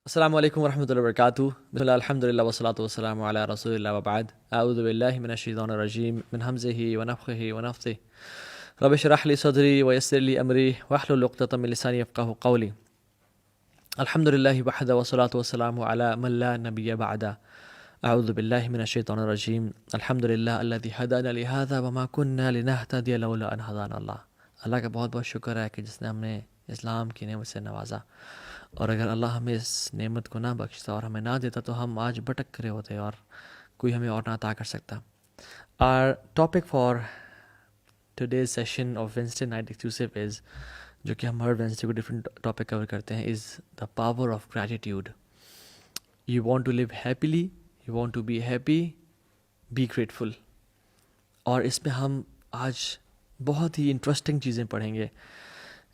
السلام علیکم ورحمۃ اللہ وبرکاتہ. بسم اللہ الحمد للہ والصلاۃ والسلام علی رسول اللہ وبعد. اعوذ باللہ من الشیطان الرجیم من حمزہ ونفخہ ونفثہ رب اشرح لی صدری ویسر لی امری واحلل عقدۃ من لسانی یفقہوا قولی. الحمد للہ وحدہ والصلاۃ والسلام علی من لا نبی بعد. اعوذ باللہ من الشیطان الرجیم. الحمد للہ الذی ہدانا لہذا وما کنا لنہتدی لولا ان ہدانا اللہ. اللہ کا بہت بہت شکر ہے کہ جس نے ہمیں اسلام کی نعمت سے نوازا، اور اگر اللہ ہمیں اس نعمت کو نہ بخشتا اور ہمیں نہ دیتا تو ہم آج بھٹک کرے ہوتے اور کوئی ہمیں اور نہ عطا کر سکتا. Our topic for today's session of Wednesday night exclusive is، جو کہ ہم ہر وینسڈے کو ڈفرینٹ ٹاپک کور کرتے ہیں، is the power of gratitude. You want to live happily, you want to be happy, be grateful. اور اس میں ہم آج بہت ہی انٹرسٹنگ چیزیں پڑھیں گے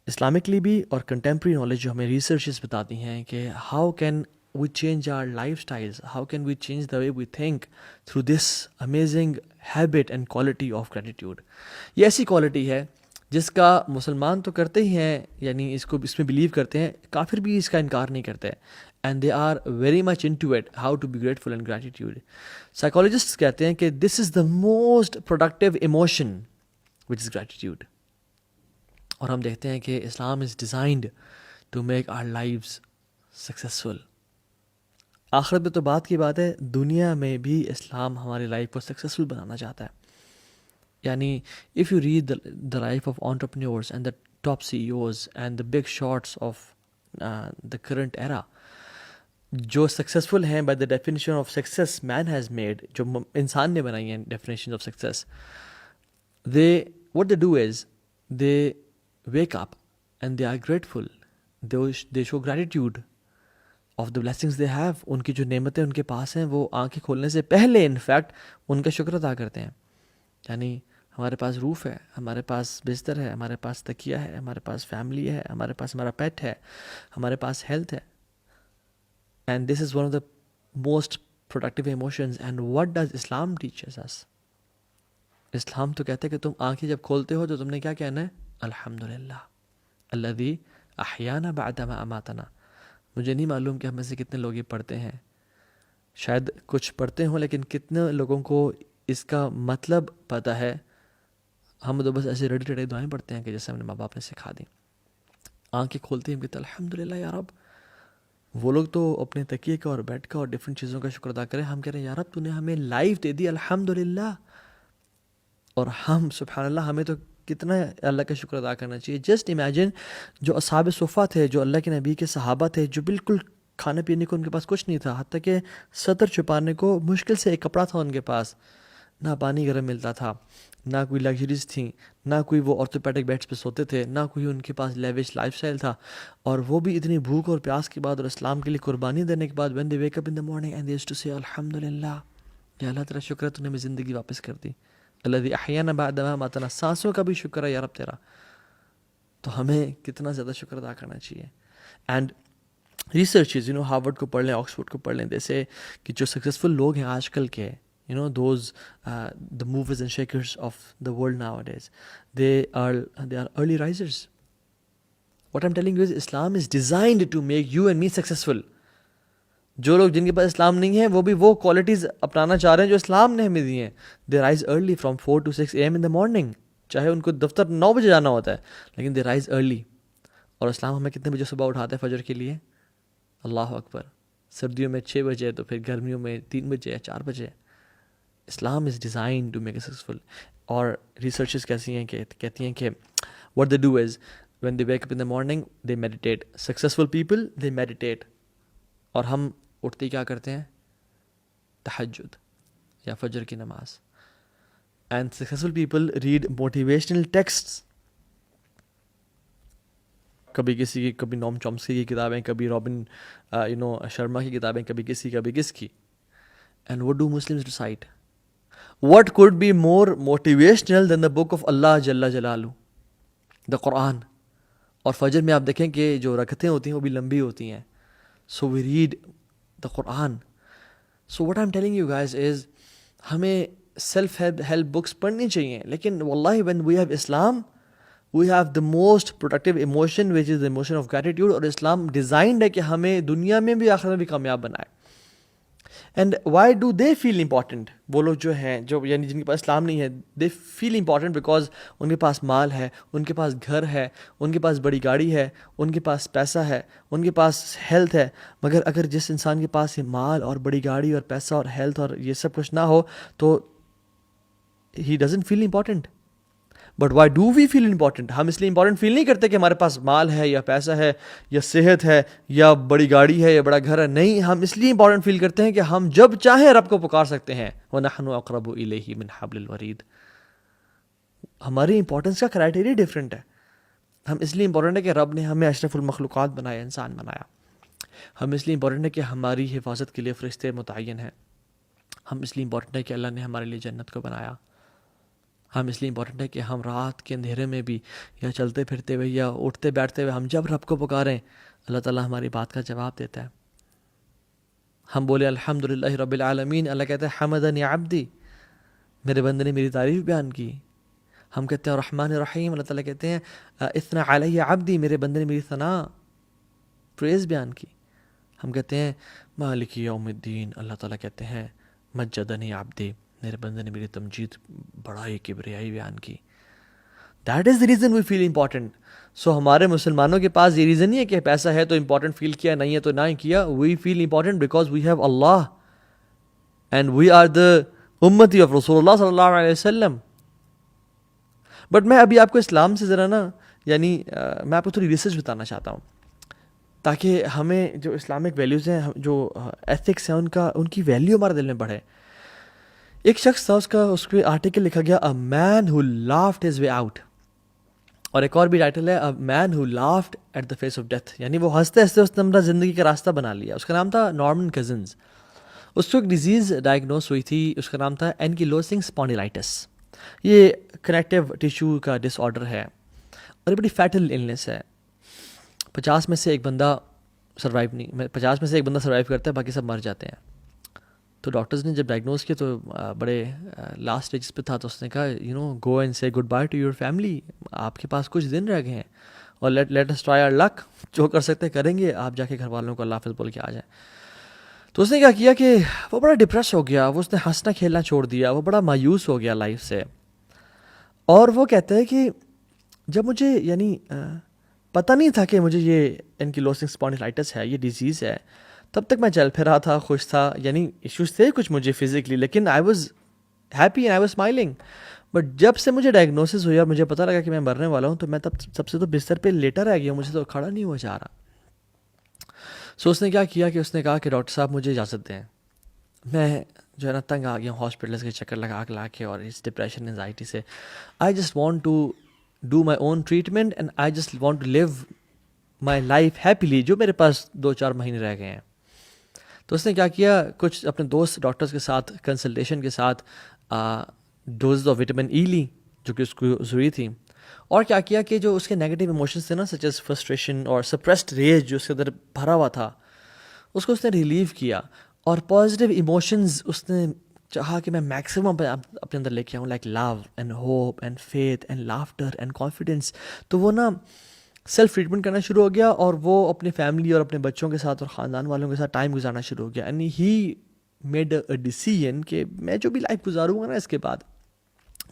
اسلامکلی بھی، اور کنٹمپری نالج جو ہمیں ریسرچز بتاتی ہیں کہ how can we change our lifestyles, how can we change the way we think through this amazing habit and quality of gratitude. یہ ایسی کوالٹی ہے جس کا مسلمان تو کرتے ہی ہیں، یعنی اس میں بلیو کرتے ہیں، کافر بھی اس کا انکار نہیں کرتے، and they are very much into it how to be grateful and gratitude. Psychologist کہتے ہیں کہ this is the most productive emotion which is gratitude. اور ہم دیکھتے ہیں کہ Islam is designed to make our lives successful. آخرت میں تو بات کی بات ہے، دنیا میں بھی اسلام ہماری لائف کو سکسیزفل بنانا چاہتا ہے. یعنی if you read the life of entrepreneurs and the top C E Os and the big shots of the current era, جو سکسیزفل ہیں by the definition of success man has made, جو انسان نے بنائی ہیں definition of success, they what they do is they wake up and they are grateful. They show gratitude of the blessings they have. ان کی جو نعمتیں ان کے پاس ہیں وہ آنکھیں کھولنے سے پہلے انفیکٹ ان کا شکر ادا کرتے ہیں. یعنی ہمارے پاس روف ہے، ہمارے پاس بستر ہے، ہمارے پاس تکیہ ہے، ہمارے پاس فیملی ہے، ہمارے پاس ہمارا پیٹ ہے، ہمارے پاس ہیلتھ ہے. And this is one of the most productive emotions. And what does Islam teach us? Islam تو کہتے ہیں کہ تم آنکھیں جب کھولتے ہو تو تم نے کیا کہنا ہے؟ الحمد للہ الذی احیانا بعد ما اماتنا. مجھے نہیں معلوم کہ ہم میں سے کتنے لوگ یہ پڑھتے ہیں، شاید کچھ پڑھتے ہوں، لیکن کتنے لوگوں کو اس کا مطلب پتہ ہے؟ ہم تو بس ایسے ریڈی ٹیڈی دعائیں پڑھتے ہیں کہ جیسے ہم نے ماں باپ نے سکھا دیں. آنکھیں کھولتے ہیں ہم کہتے ہیں الحمد للہ یا رب. وہ لوگ تو اپنے تکیے کا اور بیڈ کا اور ڈفرینٹ چیزوں کا شکر ادا کریں، ہم کہہ رہے ہیں یا رب تو نے ہمیں لائف دے دی، الحمد للہ. اور ہم سبحان اللہ، ہمیں تو کتنا اللہ کا شکر ادا کرنا چاہیے. جسٹ امیجن جو اصحاب صفہ تھے، جو اللہ کے نبی کے صحابہ تھے، جو بالکل کھانے پینے کو ان کے پاس کچھ نہیں تھا، حتیٰ کہ سطر چھپانے کو مشکل سے ایک کپڑا تھا ان کے پاس، نہ پانی گرم ملتا تھا، نہ کوئی لگژریز تھیں، نہ کوئی وہ آرتھوپیڈک بیڈس پہ سوتے تھے، نہ کوئی ان کے پاس لیوش لائف اسٹائل تھا. اور وہ بھی اتنی بھوک اور پیاس کے بعد اور اسلام کے لیے قربانی دینے کے بعد when they wake up in the morning and they used to say الحمد للہ، یا اللہ تیرا شکر ہے تو نے ہمیں زندگی واپس کر دی. الذی احیانا بعد ما اماتنا، سانسوں کا بھی شکر ہے یا رب تیرا. تو ہمیں کتنا زیادہ شکر ادا کرنا چاہیے. اینڈ ریسرچز، ہارورڈ کو پڑھ لیں، آکسفورڈ کو پڑھ لیں، جیسے کہ جو سکسیزفل لوگ ہیں آج کل کے، those the movers and shakers of the world nowadays, they are early risers. What I'm telling you is Islam is designed to make you and me successful. جو لوگ جن کے پاس اسلام نہیں ہے وہ بھی وہ کوالٹیز اپنانا چاہ رہے ہیں جو اسلام نے ہمیں دی ہیں. دے rise early from 4 to 6 AM in the morning. چاہے ان کو دفتر 9 بجے جانا ہوتا ہے، لیکن دے رائز ارلی. اور اسلام ہمیں کتنے بجے صبح اٹھاتا ہے فجر کے لیے؟ اللہ اکبر. سردیوں میں 6 بجے، تو پھر گرمیوں میں 3 بجے یا 4 بجے. Islam is design to make a successful. اور ریسرچز کہتی ہیں کہ what they do is when they wake up in the morning they meditate. Successful people they meditate. اور ہم اٹھتے کیا کرتے ہیں؟ تہجد یا فجر کی نماز. And successful people read motivational texts. کبھی کسی کی، کبھی نوم چومسکی کی کتابیں، کبھی رابن شرما کی کتابیں، کبھی کس کی. And what do Muslims recite? What could be more motivational than the book of Allah جل جلالہ، the قرآن. اور فجر میں آپ دیکھیں کہ جو رکعتیں ہوتی ہیں وہ بھی لمبی ہوتی ہیں. So we read the Quran. So what I'm telling you guys is ہمیں self help books پڑھنی چاہیے، لیکن واللہ when we have Islam we have the most productive emotion which is the emotion of gratitude. اور اسلام designed ہے کہ ہمیں دنیا میں بھی آخرت میں بھی کامیاب بنائے. And why do they feel important? وہ لوگ جو ہیں جو یعنی جن کے پاس اسلام نہیں ہے, دے فیل امپورٹنٹ بیکاز ان کے پاس مال ہے, ان کے پاس گھر ہے, ان کے پاس بڑی گاڑی ہے, ان کے پاس پیسہ ہے, ان کے پاس ہیلتھ ہے. مگر اگر جس انسان کے پاس یہ مال اور بڑی گاڑی اور پیسہ اور ہیلتھ اور یہ سب کچھ نہ ہو تو he doesn't feel important. But why do we feel important? ہم اس لیے امپورٹنٹ فیل نہیں کرتے کہ ہمارے پاس مال ہے یا پیسہ ہے یا صحت ہے یا بڑی گاڑی ہے یا بڑا گھر ہے. نہیں, ہم اس لیے امپورٹنٹ فیل کرتے ہیں کہ ہم جب چاہیں رب کو پکار سکتے ہیں. وَنَحْنُ أَقْرَبُ إِلَيْهِ مِنْ حَبْلِ الْوَرِيدِ. ہماری امپورٹنس کا کرائٹیریا ڈفرینٹ ہے. ہم اس لیے امپورٹنٹ ہے کہ رب نے ہمیں اشرف المخلوقات بنایا, انسان بنایا. ہم اس لیے امپورٹنٹ ہے کہ ہماری حفاظت کے لیے فرشتے متعین ہیں. ہم اس لیے امپورٹنٹ ہے کہ اللہ نے ہمارے لیے جنت کو بنایا. ہم اس لیے امپورٹنٹ ہے کہ ہم رات کے اندھیرے میں بھی یا چلتے پھرتے ہوئے یا اٹھتے بیٹھتے ہوئے ہم جب رب کو پکاریں اللہ تعالیٰ ہماری بات کا جواب دیتا ہے. ہم بولے الحمدللہ رب العالمین, اللہ کہتا ہے حمدنی عبدی, میرے بندے نے میری تعریف بیان کی. ہم کہتے ہیں الرحمن الرحیم, اللہ تعالیٰ کہتے ہیں اثنا علی عبدی, میرے بندے نے میری ثنا پریز بیان کی. ہم کہتے ہیں مالک یوم الدین, اللہ تعالیٰ کہتے ہیں مجدنی عبدی, میرے بندے نے میری تمجید بڑائی کبریائی بیان کی. That is the reason we feel important. So ہمارے مسلمانوں کے پاس یہ ریزن نہیں ہے کہ پیسہ ہے تو امپورٹنٹ فیل کیا, نہیں ہے تو نہ ہی کیا. We feel important because we have Allah and we are the امتی آف رسول اللہ صلی اللہ علیہ وسلم. بٹ میں ابھی آپ کو اسلام سے ذرا نا یعنی میں آپ کو تھوڑی ریسرچ بتانا چاہتا ہوں تاکہ ہمیں جو اسلامک ویلیوز ہیں, جو ایتھکس ہیں, ان کی ویلیو ہمارے دل میں بڑھے. ایک شخص تھا, اس کے آرٹیکل لکھا گیا a man who laughed his way out, اور ایک اور بھی ٹائٹل ہے a man who laughed at the face of death, یعنی وہ ہنستے ہنستے اس نے اپنا زندگی کا راستہ بنا لیا. اس کا نام تھا نارمن کزنز. اس کو ایک ڈیزیز ڈائگنوز ہوئی تھی, اس کا نام تھا اینکیلوسنگ اسپونڈیلائٹس. یہ کنیکٹیو ٹیشو کا ڈس آرڈر ہے اور یہ بڑی فیٹل النس ہے. 50 میں سے ایک بندہ سروائیو کرتا ہے, باقی سب مر جاتے ہیں. تو ڈاکٹرز نے جب ڈائگنوز کیا تو بڑے لاسٹ اسٹیجز پہ تھا, تو اس نے کہا گو اینڈ سے good by two your family, آپ کے پاس کچھ دن رہ گئے ہیں اور لیٹ اس ٹرائی آور لک, جو کر سکتے کریں گے, آپ جا کے گھر والوں کو اللہ حافظ بول کے آ جائیں. تو اس نے کیا کیا کہ وہ بڑا ڈپریس ہو گیا, اس نے ہنسنا کھیلنا چھوڑ دیا, وہ بڑا مایوس ہو گیا لائف سے. اور وہ کہتا ہے کہ جب مجھے یعنی پتہ نہیں تھا کہ مجھے یہ اینکیلوسنگ اسپونڈیلائٹس ہے, یہ ڈیزیز ہے, تب تک میں چل پھر رہا تھا, خوش تھا, یعنی ایشوز تھے کچھ مجھے فزیکلی, لیکن I was happy and I was smiling. But جب سے مجھے ڈائگنوسس ہوئی اور مجھے پتہ لگا کہ میں مرنے والا ہوں, تو میں تب سب سے تو بستر پہ لیٹا رہ گیا, مجھے تو کھڑا نہیں ہوا جا رہا. سو اس نے کیا کیا کہ اس نے کہا کہ ڈاکٹر صاحب مجھے اجازت دیں, میں جو ہے نا تنگ آ گیا ہوں ہاسپٹلس کے چکر لگا کے اور اس ڈپریشن انزائٹی سے. I just want to do my own treatment and I just want to live my life happily, جو میرے پاس 2-4 مہینے رہ گئے ہیں. تو اس نے کیا کیا, کچھ اپنے دوست ڈاکٹرز کے ساتھ کنسلٹیشن کے ساتھ ڈوز آف وٹامن ای لی, جو کہ اس کو ضروری تھی. اور کیا کیا کہ جو اس کے نیگیٹو ایموشنز تھے نا, سچ ایز فرسٹریشن اور سپریسڈ ریج جو اس کے اندر بھرا ہوا تھا, اس کو اس نے ریلیو کیا. اور پازیٹیو ایموشنز اس نے چاہا کہ میں میکسیمم اپنے اندر لے کے آؤں, like love and hope and faith and laughter and confidence. تو وہ نا سیلف ٹریٹمنٹ کرنا شروع ہو گیا, اور وہ اپنی فیملی اور اپنے بچوں کے ساتھ اور خاندان والوں کے ساتھ ٹائم گزارنا شروع ہو گیا. And he made a decision کہ میں جو بھی لائف گزاروں گا نا اس کے بعد,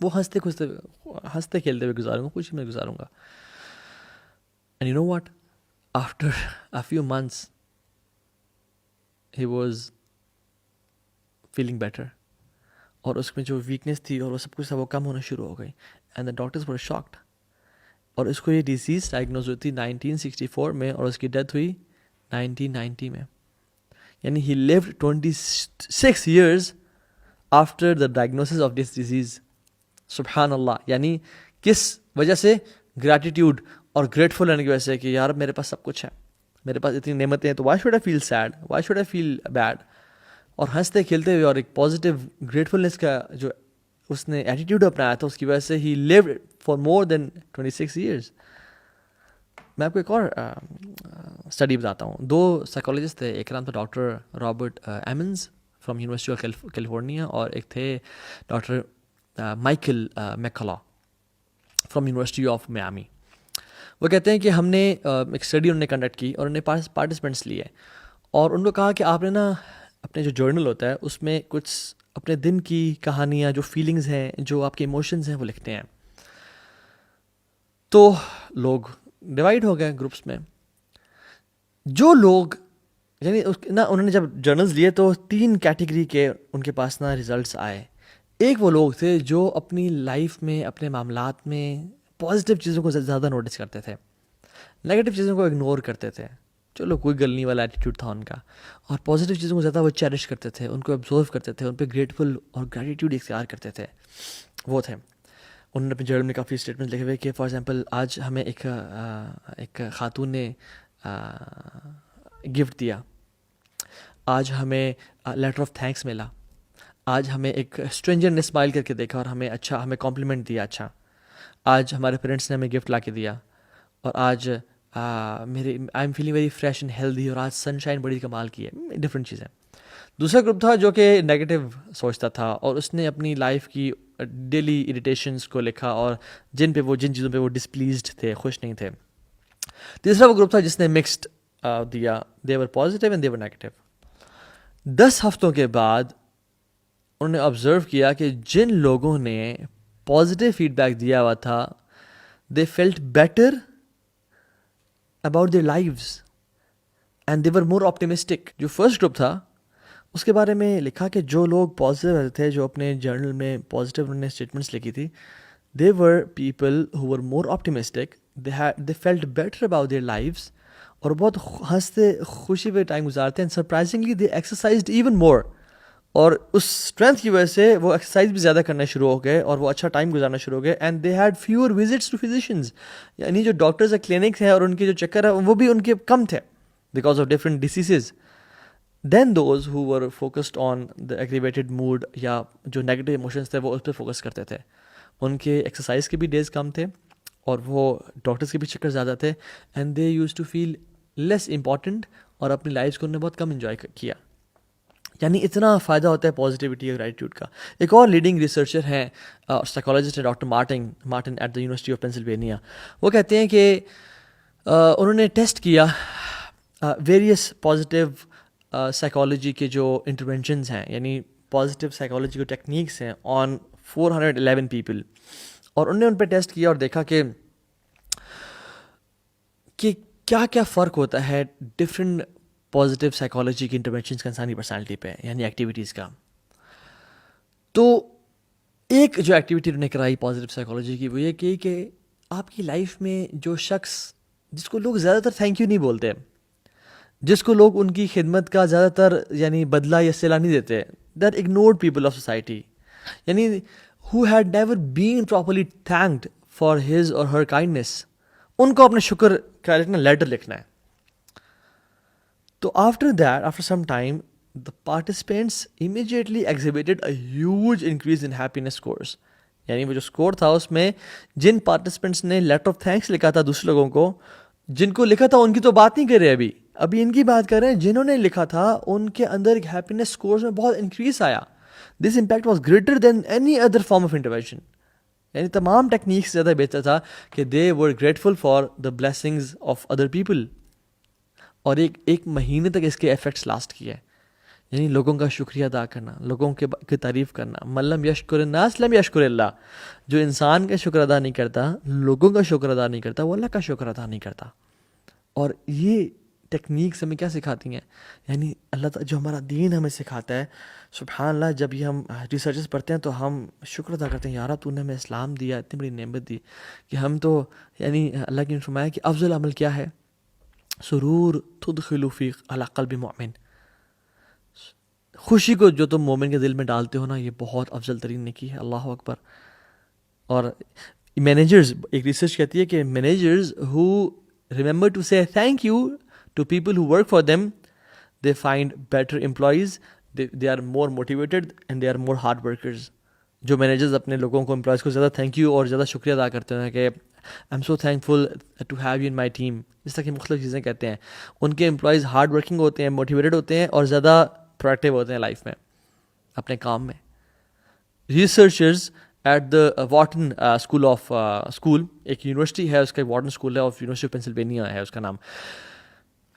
وہ ہنستے کھیلتے ہوئے گزاروں گا, خوشی میں گزاروں گا. And you know what, after a few months he was feeling better, اور اس میں جو ویکنیس تھی اور وہ سب کچھ تھا وہ کم ہونا شروع ہو گئی. And the doctors were shocked. اور اس کو یہ ڈیزیز ڈائگنوز ہوئی تھی 1964 میں, اور اس کی ڈیتھ ہوئی 1990 میں. یعنی he lived 26 years after the diagnosis of this disease. سبحان اللہ. یعنی کس وجہ سے؟ گریٹیٹیوڈ اور گریٹفل ہونے کی وجہ سے کہ یار میرے پاس سب کچھ ہے, میرے پاس اتنی نعمتیں ہیں, تو why should I feel sad, why should I feel bad. اور ہنستے کھیلتے ہوئے اور ایک پازیٹیو گریٹفلنس کا جو اس نے ایٹیٹیوڈ اپنایا تھا, اس کی وجہ سے he lived for more than 26 years. میں آپ کو ایک اور اسٹڈی بتاتا ہوں. 2 سائیکالوجسٹ تھے, ایک نام تھا doctor Robert Emmons from University of California, اور ایک تھے doctor Michael McCullough from University of Miami. وہ کہتے ہیں کہ ہم نے ایک اسٹڈی انہوں نے کنڈکٹ کی اور انہوں نے پارٹیسپینٹس لیے اور ان کو کہا کہ آپ نے نا اپنے جو جرنل ہوتا ہے اس میں کچھ اپنے دن کی کہانیاں، جو فیلنگز ہیں، جو آپ کے ایموشنز ہیں وہ لکھتے ہیں. تو لوگ ڈیوائڈ ہو گئے گروپس میں. جو لوگ یعنی نا انہوں نے جب جرنلز لیے تو 3 کیٹیگری کے ان کے پاس نا ریزلٹس آئے. ایک وہ لوگ تھے جو اپنی لائف میں، اپنے معاملات میں پازیٹیو چیزوں کو زیادہ نوٹس کرتے تھے، نیگیٹو چیزوں کو اگنور کرتے تھے. چلو کوئی گل نہیں والا ایٹیٹیوڈ تھا ان کا. اور پازیٹیو چیزوں کو زیادہ وہ چیریش کرتے تھے، ان کو ابزرو کرتے تھے، ان پہ گریٹفل اور گریٹیوڈ اختیار کرتے تھے. وہ تھے. انہوں نے اپنے جرنل میں کافی اسٹیٹمنٹ لکھے ہوئے کہ فار ایگزامپل آج ہمیں ایک خاتون نے گفٹ دیا، آج ہمیں لیٹر آف تھینکس ملا، آج ہمیں ایک اسٹرینجر نے اسمائل کر کے دیکھا اور ہمیں کمپلیمنٹ دیا. اچھا آج ہمارے پیرنٹس نے ہمیں گفٹ لا کے دیا، اور آج I am feeling very fresh and healthy, اور آج سن شائن بڑی کمال کی ہے. ڈفرینٹ چیزیں. دوسرا گروپ تھا جو کہ نیگیٹو سوچتا تھا اور اس نے اپنی لائف کی ڈیلی اریٹیشنس کو لکھا اور جن چیزوں پہ وہ ڈسپلیزڈ تھے، خوش نہیں تھے. تیسرا وہ گروپ تھا جس نے مکسڈ دیا، they were positive and they were negative. 10 ہفتوں کے بعد انہوں نے آبزرو کیا کہ جن لوگوں نے پازیٹیو فیڈ بیک دیا ہوا تھا they felt better about their lives and they were more optimistic. جو فرسٹ گروپ تھا اس کے بارے میں لکھا کہ جو لوگ پازیٹیو تھے، جو اپنے جرنل میں پازیٹیو انہوں نے اسٹیٹمنٹس لکھی تھی، they were people who were more optimistic, they felt better about their lives, اور بہت ہنستے خوشی پہ ٹائم گزارتے ہیں. And surprisingly they exercised even more, اور اس اسٹرینتھ کی وجہ سے وہ ایکسرسائز بھی زیادہ کرنا شروع ہو گئے اور وہ اچھا ٹائم گزارنا شروع ہو گئے. And they had fewer visits to physicians, یعنی جو ڈاکٹرز کلینکس ہیں اور ان کے جو چکر ہے وہ بھی ان کے کم تھے because of different diseases. Then those who were focused on the aggravated mood, یا جو نیگیٹو ایموشنس تھے وہ اس پہ فوکس کرتے تھے، ان کے ایکسرسائز کے بھی ڈیز کم تھے اور وہ ڈاکٹرز کے بھی چکر زیادہ تھے. And they use to feel less important, اور اپنی لائف کو انہوں نے بہت کم انجوائے کیا. یعنی اتنا فائدہ ہوتا ہے پازیٹیوٹی اور ایٹیٹیوڈ کا. ایک اور لیڈنگ ریسرچر ہیں سائیکالوجسٹ ہیں doctor Martin at the university of Pennsylvania. وہ کہتے ہیں کہ انہوں نے ٹیسٹ کیا ویریس پازیٹیو سائیکالوجی کے جو انٹرونشنز ہیں، یعنی پازیٹیو سائیکالوجی کے ٹیکنیکس ہیں آن 411 پیپل، اور انہوں نے ان پہ ٹیسٹ کیا اور دیکھا کہ کیا کیا فرق ہوتا ہے ڈفرینٹ پازیٹیو سائیکالوجی کی انٹرونشنز کا انسانی پرسنالٹی پہ، یعنی ایکٹیویٹیز کا. تو ایک جو ایکٹیویٹی انہوں نے کرائی پازیٹیو سائیکالوجی کی وہ یہ کہ آپ کی لائف میں جو شخص جس کو لوگ زیادہ تر تھینک یو نہیں بولتے، جس کو لوگ ان کی خدمت کا زیادہ تر یعنی بدلہ یا صلہ نہیں دیتے، that ignored people of society, یعنی who had never been properly thanked for his or her kindness, ان کو اپنا شکر کا لیٹر لکھنا ہے. تو after some time the participants immediately exhibited a huge increase in happiness scores. یعنی وہ جو اسکور تھا اس میں جن پارٹیسپینٹس نے لیٹر آف تھینکس لکھا تھا دوسرے لوگوں کو، جن کو لکھا تھا ان کی تو بات نہیں کر رہے ابھی ان کی بات کر رہے ہیں. جنہوں نے لکھا تھا ان کے اندر ایک ہیپینس اسکورس میں بہت انکریز آیا. This impact was greater than any other form of intervention. یعنی تمام ٹیکنیکس زیادہ بہتر تھا کہ they were grateful for the blessings of other people. اور ایک مہینے تک اس کے ایفیکٹس لاسٹ کیے. یعنی لوگوں کا شکریہ ادا کرنا، لوگوں کی تعریف کرنا. ملم یشکر الناس لم یشکر اللہ. جو انسان کا شکر ادا نہیں کرتا، لوگوں کا شکر ادا نہیں کرتا، وہ اللہ کا شکر ادا نہیں کرتا. اور یہ ٹیکنیکس ہمیں کیا سکھاتی ہیں؟ یعنی اللہ تعالیٰ جو ہمارا دین ہمیں سکھاتا ہے، سبحان اللہ، جب یہ ہم ریسرچز پڑھتے ہیں تو ہم شکر ادا کرتے ہیں، یارہ تو نے ہمیں اسلام دیا، اتنی بڑی نعمت دی کہ ہم تو یعنی اللہ کی نے فرمایا کہ افضل عمل کیا ہے؟ سرور تدخل فی علی قلب مومن. خوشی کو جو تم مومن کے دل میں ڈالتے ہو نا، یہ بہت افضل ترین نیکی ہے. اللہ اکبر. اور مینیجرز، ایک ریسرچ کہتی ہے کہ managers who remember to say thank you to people who work for them, they find better employees, they are more motivated and they are more hard workers. جو مینیجرز اپنے لوگوں کو، امپلائیز کو زیادہ تھینک یو اور زیادہ شکریہ ادا کرتے ہیں کہ I am so thankful to have you in my team, اس طرح کی مختلف چیزیں کہتے ہیں، ان کے امپلائیز ہارڈ ورکنگ ہوتے ہیں، موٹیویٹڈ ہوتے ہیں اور زیادہ پروڈکٹیو ہوتے ہیں لائف میں، اپنے کام میں. Researchers at the Wharton school ایک یونیورسٹی ہے اس کا، وارٹن اسکول ہے آف یونیورسٹی آف پینسلوینیا ہے اس کا نام.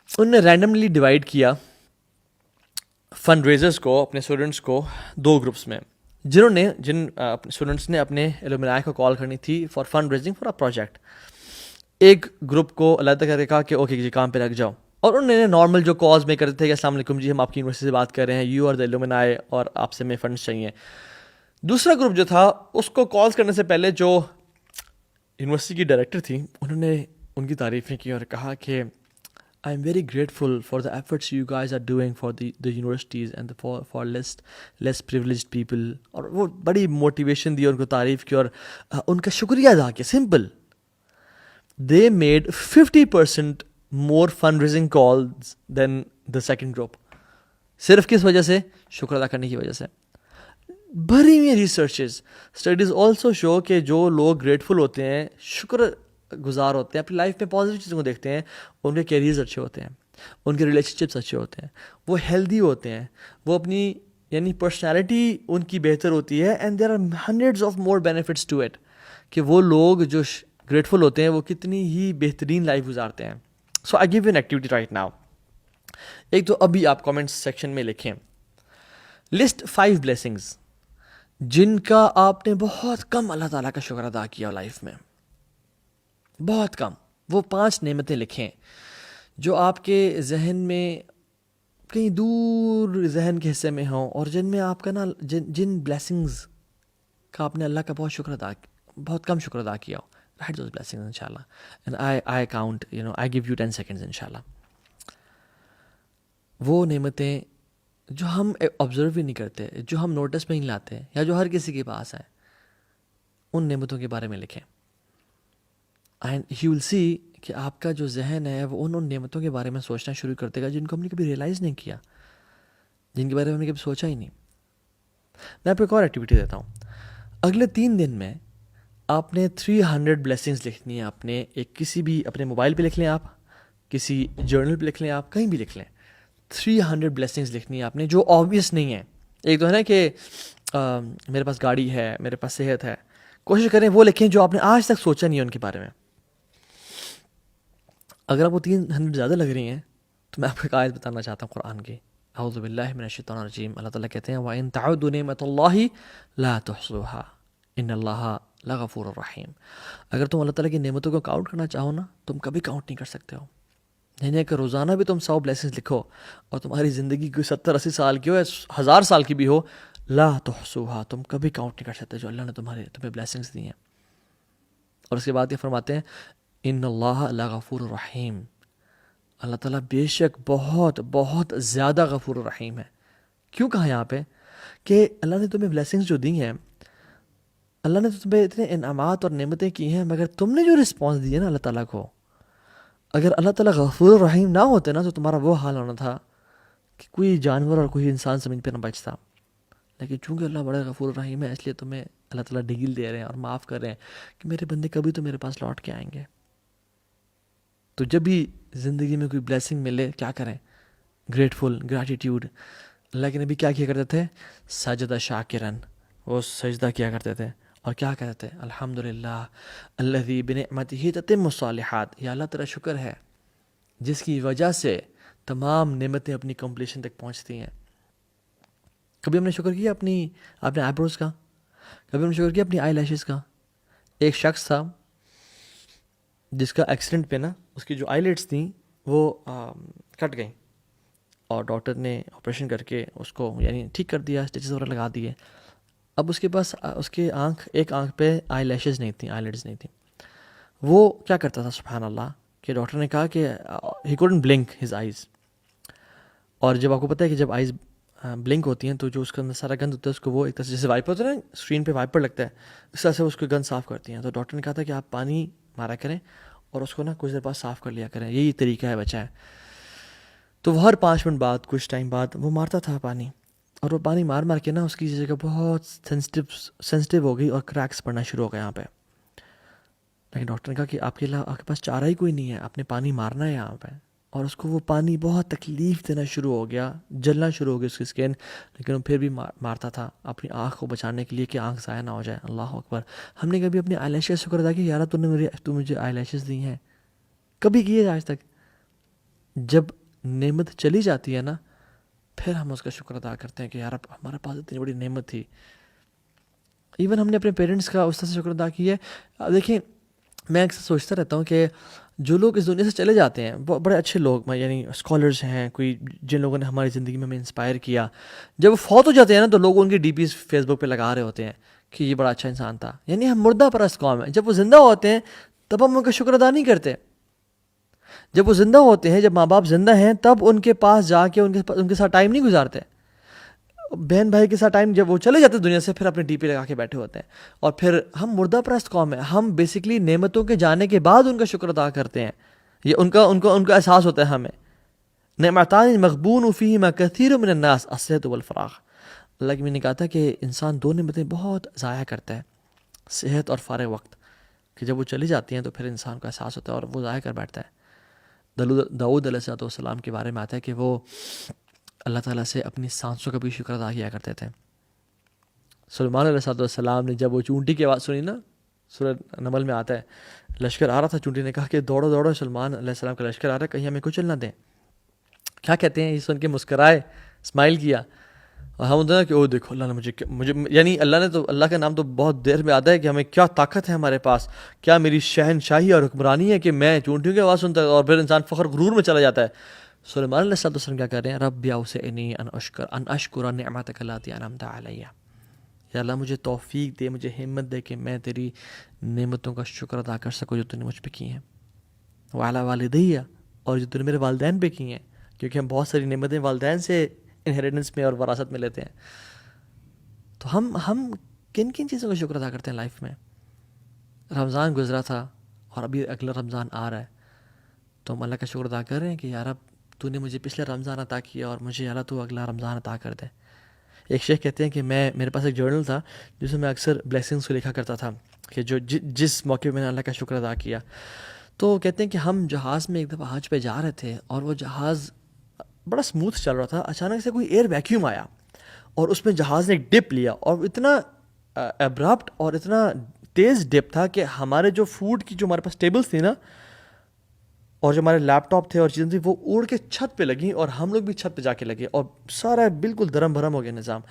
انہوں نے رینڈملی ڈیوائڈ کیا فنڈ ریزرس کو اپنے اسٹوڈنٹس کو 2 گروپس میں، جن اسٹوڈنٹس نے اپنے الومنائی کو کال کرنی تھی for fund raising for a project. ایک گروپ کو علیحدہ کر کے کہا کہ اوکے جی کام پہ لگ جاؤ، اور انہوں نے نارمل جو کالز میں کرتے تھے کہ السلام علیکم جی ہم آپ کی یونیورسٹی سے بات کر رہے ہیں، یو آر دا الومنائی اور آپ سے ہمیں فنڈس چاہیے. دوسرا گروپ جو تھا اس کو کالز کرنے سے پہلے جو یونیورسٹی کی ڈائریکٹر تھی انہوں نے ان کی تعریفیں کی اور کہا کہ I am very grateful for the efforts you guys are doing for the universities and for less privileged people. اور وہ بڑی موٹیویشن دی اور ان کو تعریف کی اور ان کا شکریہ ادا کیا. Simple. They made 50% more fundraising calls than the second group. صرف کس وجہ سے؟ شکر ادا کرنے کی وجہ سے. بھری ہوئی ریسرچز اسٹڈیز آلسو شو کہ جو لوگ گریٹفل ہوتے ہیں، شکر گزار ہوتے ہیں، اپنی لائف میں پازیٹیو چیزوں کو دیکھتے ہیں، ان کے کیریئرز اچھے ہوتے ہیں، ان کے ریلیشن شپس اچھے ہوتے ہیں، وہ ہیلدی ہوتے ہیں، وہ اپنی یعنی پرسنالٹی ان کی بہتر ہوتی ہے. And there are hundreds of more benefits to it کہ وہ لوگ جو گریٹفل ہوتے ہیں وہ کتنی ہی بہترین لائف گزارتے ہیں. So I give you an activity right now. ایک تو ابھی آپ کامنٹس سیکشن میں لکھیں لسٹ 5 بلیسنگز جن کا آپ نے بہت کم اللہ تعالیٰ کا شکر ادا کیا لائف میں، بہت کم. وہ 5 نعمتیں لکھیں جو آپ کے ذہن میں کہیں دور ذہن کے حصے میں ہوں، اور جن میں آپ کا نا جن بلیسنگز کا آپ نے اللہ کا بہت کم شکر ادا کیا ہو. Write those blessings inshallah, and I count, I give you 10 seconds inshallah. وہ نعمتیں جو ہم آبزرو بھی نہیں کرتے، جو ہم نوٹس میں نہیں لاتے یا جو ہر کسی کے پاس ہیں، ان نعمتوں کے بارے میں لکھیں. اینڈ یو ول سی کہ آپ کا جو ذہن ہے وہ ان نعمتوں کے بارے میں سوچنا شروع کر دے گا جن کو ہم نے کبھی ریئلائز نہیں کیا، جن کے بارے میں ہم نے کبھی سوچا ہی نہیں. میں آپ کو ایک اور ایکٹیویٹی دیتا ہوں. اگلے 3 دن میں آپ نے 300 بلیسنگز لکھنی ہے. آپ نے کسی بھی اپنے موبائل پہ لکھ لیں، آپ کسی جرنل پہ لکھ لیں، آپ کہیں بھی لکھ لیں. 300 بلیسنگز لکھنی ہے آپ نے جو آبویس نہیں ہے. ایک تو ہے نا کہ میرے پاس گاڑی ہے، میرے پاس صحت ہے. کوشش کریں وہ لکھیں جو آپ نے آج تک سوچا نہیں ہے ان کے بارے میں. اگر آپ کو 300 زیادہ لگ رہی ہیں تو میں آپ کو ایک آیت بتانا چاہتا ہوں قرآن کی. اعوذ باللہ من الشیطان الرجیم. اللہ تعالیٰ کہتے ہیں وَإِن تَعُدُّوا نِعْمَةَ اللَّهِ لَا تُحْصُوهَا إِنَّ اللَّهَ لَغَفُورٌ رَحِيمٌ. اگر تم اللہ تعالیٰ کی نعمتوں کو کاؤنٹ کرنا چاہو نا، تم کبھی کاؤنٹ نہیں کر سکتے ہو. یعنی کہ روزانہ بھی تم 100 بلیسنگز لکھو اور تمہاری زندگی کوئی 70-80 سال کی ہو یا 1000 سال کی بھی ہو، لا تحصوها، تم کبھی کاؤنٹ نہیں کر سکتے جو اللہ نے تمہیں بلیسنگز دی ہیں. اور اس کے بعد یہ فرماتے ہیں ان اللہ لغفور رحیم. اللہ تعالیٰ بے شک بہت بہت زیادہ غفور الرحیم ہے. کیوں کہا یہاں پہ کہ اللہ نے تمہیں بلیسنگز جو دی ہیں، اللہ نے تو تمہیں اتنے انعامات اور نعمتیں کی ہیں، مگر تم نے جو رسپانس دی ہے نا اللہ تعالیٰ کو، اگر اللہ تعالیٰ غفور الرحیم نہ ہوتے نا تو تمہارا وہ حال ہونا تھا کہ کوئی جانور اور کوئی انسان زمین پہ نہ بچتا. لیکن چونکہ اللہ بڑا غفور الرحیم ہے، اس لیے تمہیں اللہ تعالیٰ ڈیل دے رہے ہیں اور معاف کر رہے ہیں کہ میرے بندے کبھی تو میرے پاس لوٹ کے آئیں گے. تو جب بھی زندگی میں کوئی بلیسنگ ملے کیا کریں؟ Grateful, gratitude. اللہ کے نبی کیا کیا کرتے تھے؟ سجدہ شاکرن، وہ سجدہ کیا کرتے تھے اور کیا کہتے تھے؟ الحمدللہ الذی بنعمتہ تتم الصالحات. یا اللہ تیرا شکر ہے جس کی وجہ سے تمام نعمتیں اپنی کمپلیشن تک پہنچتی ہیں. کبھی ہم نے شکر کیا اپنے آئی بروز کا؟ کبھی ہم نے شکر کیا اپنی آئی لیشز کا؟ ایک شخص تھا جس کا ایکسیڈنٹ پہ نا اس کی جو آئی لیڈس تھیں وہ کٹ گئیں، اور ڈاکٹر نے آپریشن کر کے اس کو یعنی ٹھیک کر دیا، اسٹیچز وغیرہ لگا دیے. اب اس کے پاس اس کے ایک آنکھ پہ آئی لیشز نہیں تھیں، آئی لیڈز نہیں تھیں. وہ کیا کرتا تھا سبحان اللہ کہ ڈاکٹر نے کہا کہ he couldn't blink his eyes. اور جب آپ کو پتہ ہے کہ جب آئیز بلنک ہوتی ہیں تو جو اس کا اندر سارا گند ہوتا ہے اس کو وہ ایک طرح سے جیسے وائپر ہوتا ہے نا، اسکرین پہ وائپر لگتا ہے، اس طرح سے اس کو گند صاف کرتی ہیں. تو ڈاکٹر نے کہا تھا کہ آپ پانی مارا کریں اور اس کو نا کچھ دیر بعد صاف کر لیا کریں، یہی طریقہ ہے بچہ ہے. تو وہ ہر 5 منٹ بعد کچھ ٹائم بعد وہ مارتا تھا پانی، اور وہ پانی مار مار کے نا اس کی جگہ بہت سینسٹیو ہو گئی اور کریکس پڑنا شروع ہو گئے یہاں پہ. لیکن ڈاکٹر نے کہا کہ آپ کے پاس چارہ ہی کوئی نہیں ہے، آپ نے پانی مارنا ہے یہاں پہ. اور اس کو وہ پانی بہت تکلیف دینا شروع ہو گیا، جلنا شروع ہو گئی اس کی اسکن، لیکن وہ پھر بھی مارتا تھا اپنی آنکھ کو بچانے کے لیے کہ آنکھ ضائع نہ ہو جائے. اللہ اکبر. ہم نے کبھی اپنی آئی لیشز شکر ادا کیا یار تو مجھے آئی لیشز دی ہیں؟ کبھی کیے آج تک؟ جب نعمت چلی جاتی ہے نا پھر ہم اس کا شکر ادا کرتے ہیں کہ یار ہمارے پاس اتنی بڑی نعمت تھی. ایون ہم نے اپنے پیرنٹس کا اس طرح سے شکر ادا کیا ہے. دیکھیں میں اکثر سوچتا رہتا ہوں کہ جو لوگ اس دنیا سے چلے جاتے ہیں بڑے اچھے لوگ، یعنی اسکالرز ہیں، کوئی جن لوگوں نے ہماری زندگی میں ہمیں انسپائر کیا، جب وہ فوت ہو جاتے ہیں نا تو لوگ ان کی ڈی پیز فیس بک پہ لگا رہے ہوتے ہیں کہ یہ بڑا اچھا انسان تھا. یعنی ہم مردہ پرست قوم ہیں. جب وہ زندہ ہوتے ہیں تب ہم ان کا شکر ادا نہیں کرتے. جب وہ زندہ ہوتے ہیں، جب ماں باپ زندہ ہیں، تب ان کے پاس جا کے ان کے ساتھ ٹائم نہیں گزارتے. بہن بھائی کے ساتھ ٹائم، جب وہ چلے جاتے دنیا سے پھر اپنے ڈی پی لگا کے بیٹھے ہوتے ہیں. اور پھر ہم مردہ پرست قوم ہیں. ہم بیسکلی نعمتوں کے جانے کے بعد ان کا شکر ادا کرتے ہیں. یہ ان کا احساس ہوتا ہے ہمیں. نعمتان مغبون فیہما کثیر من الناس الصحۃ والفراغ. اللہ کی میں نے کہا تھا کہ انسان دو نعمتیں بہت ضائع کرتا ہے، صحت اور فارغ وقت، کہ جب وہ چلی جاتی ہیں تو پھر انسان کا احساس ہوتا ہے اور وہ ضائع کر بیٹھتا ہے. داؤد علیہ السلام کے بارے میں آتا ہے کہ وہ اللہ تعالیٰ سے اپنی سانسوں کا بھی شکر ادا کیا کرتے تھے. سلیمان علیہ السلام نے جب وہ چونٹی کی آواز سنی نا، سورہ نمل میں آتا ہے، لشکر آ رہا تھا، چونٹی نے کہا کہ دوڑو دوڑو، سلیمان علیہ السلام کا لشکر آ رہا ہے، کہیں ہمیں کچل نہ دیں. کیا کہتے ہیں؟ یہ سن کے مسکرائے، اسمائل کیا. اور ہم ہوتے ہیں کہ او دیکھو اللہ نے مجھے یعنی اللہ کا نام تو بہت دیر میں آتا ہے کہ ہمیں کیا طاقت ہے ہمارے پاس، کیا میری شہنشاہی اور حکمرانی ہے کہ میں چونٹیوں کی آواز سنتا ہے. اور پھر انسان فخر غرور میں چلا جاتا ہے. سلیمان علیہ السلام کیا کر رہے ہیں؟ رب اوزعنی ان اشکر نعمتک اللاتی انعمت علی. یا اللہ مجھے توفیق دے، مجھے ہمت دے کہ میں تیری نعمتوں کا شکر ادا کر سکوں جو تو نے مجھ پہ کی ہیں. وعلی والدیہ، اور جو تو نے میرے والدین پہ کی ہیں، کیونکہ ہم بہت ساری نعمتیں والدین سے انہیریٹنس میں اور وراثت میں لیتے ہیں. تو ہم کن کن چیزوں کا شکر ادا کرتے ہیں لائف میں؟ رمضان گزرا تھا اور ابھی اگلا رمضان آ رہا ہے، تو ہم اللہ کا شکر ادا کر رہے ہیں کہ یار اب تو نے مجھے پچھلے رمضان عطا کیا اور مجھے اللہ تو اگلا رمضان عطا کر دے. ایک شیخ کہتے ہیں کہ میرے پاس ایک جرنل تھا جس میں اکثر بلیسنگس کو لکھا کرتا تھا کہ جو جس موقع پہ میں نے اللہ کا شکر ادا کیا. تو کہتے ہیں کہ ہم جہاز میں ایک دفعہ حج پہ جا رہے تھے اور وہ جہاز بڑا سموتھ چل رہا تھا. اچانک سے کوئی ایئر ویکیوم آیا اور اس میں جہاز نے ایک ڈپ لیا، اور اتنا ابرپٹ اور اتنا تیز ڈپ تھا کہ ہمارے جو فوڈ کی جو ہمارے پاس ٹیبلز تھی نا، اور جو ہمارے لیپ ٹاپ تھے اور چیزیں تھیں، وہ اڑ کے چھت پہ لگیں اور ہم لوگ بھی چھت پہ جا کے لگے اور سارا بالکل درم بھرم ہو گیا نظام.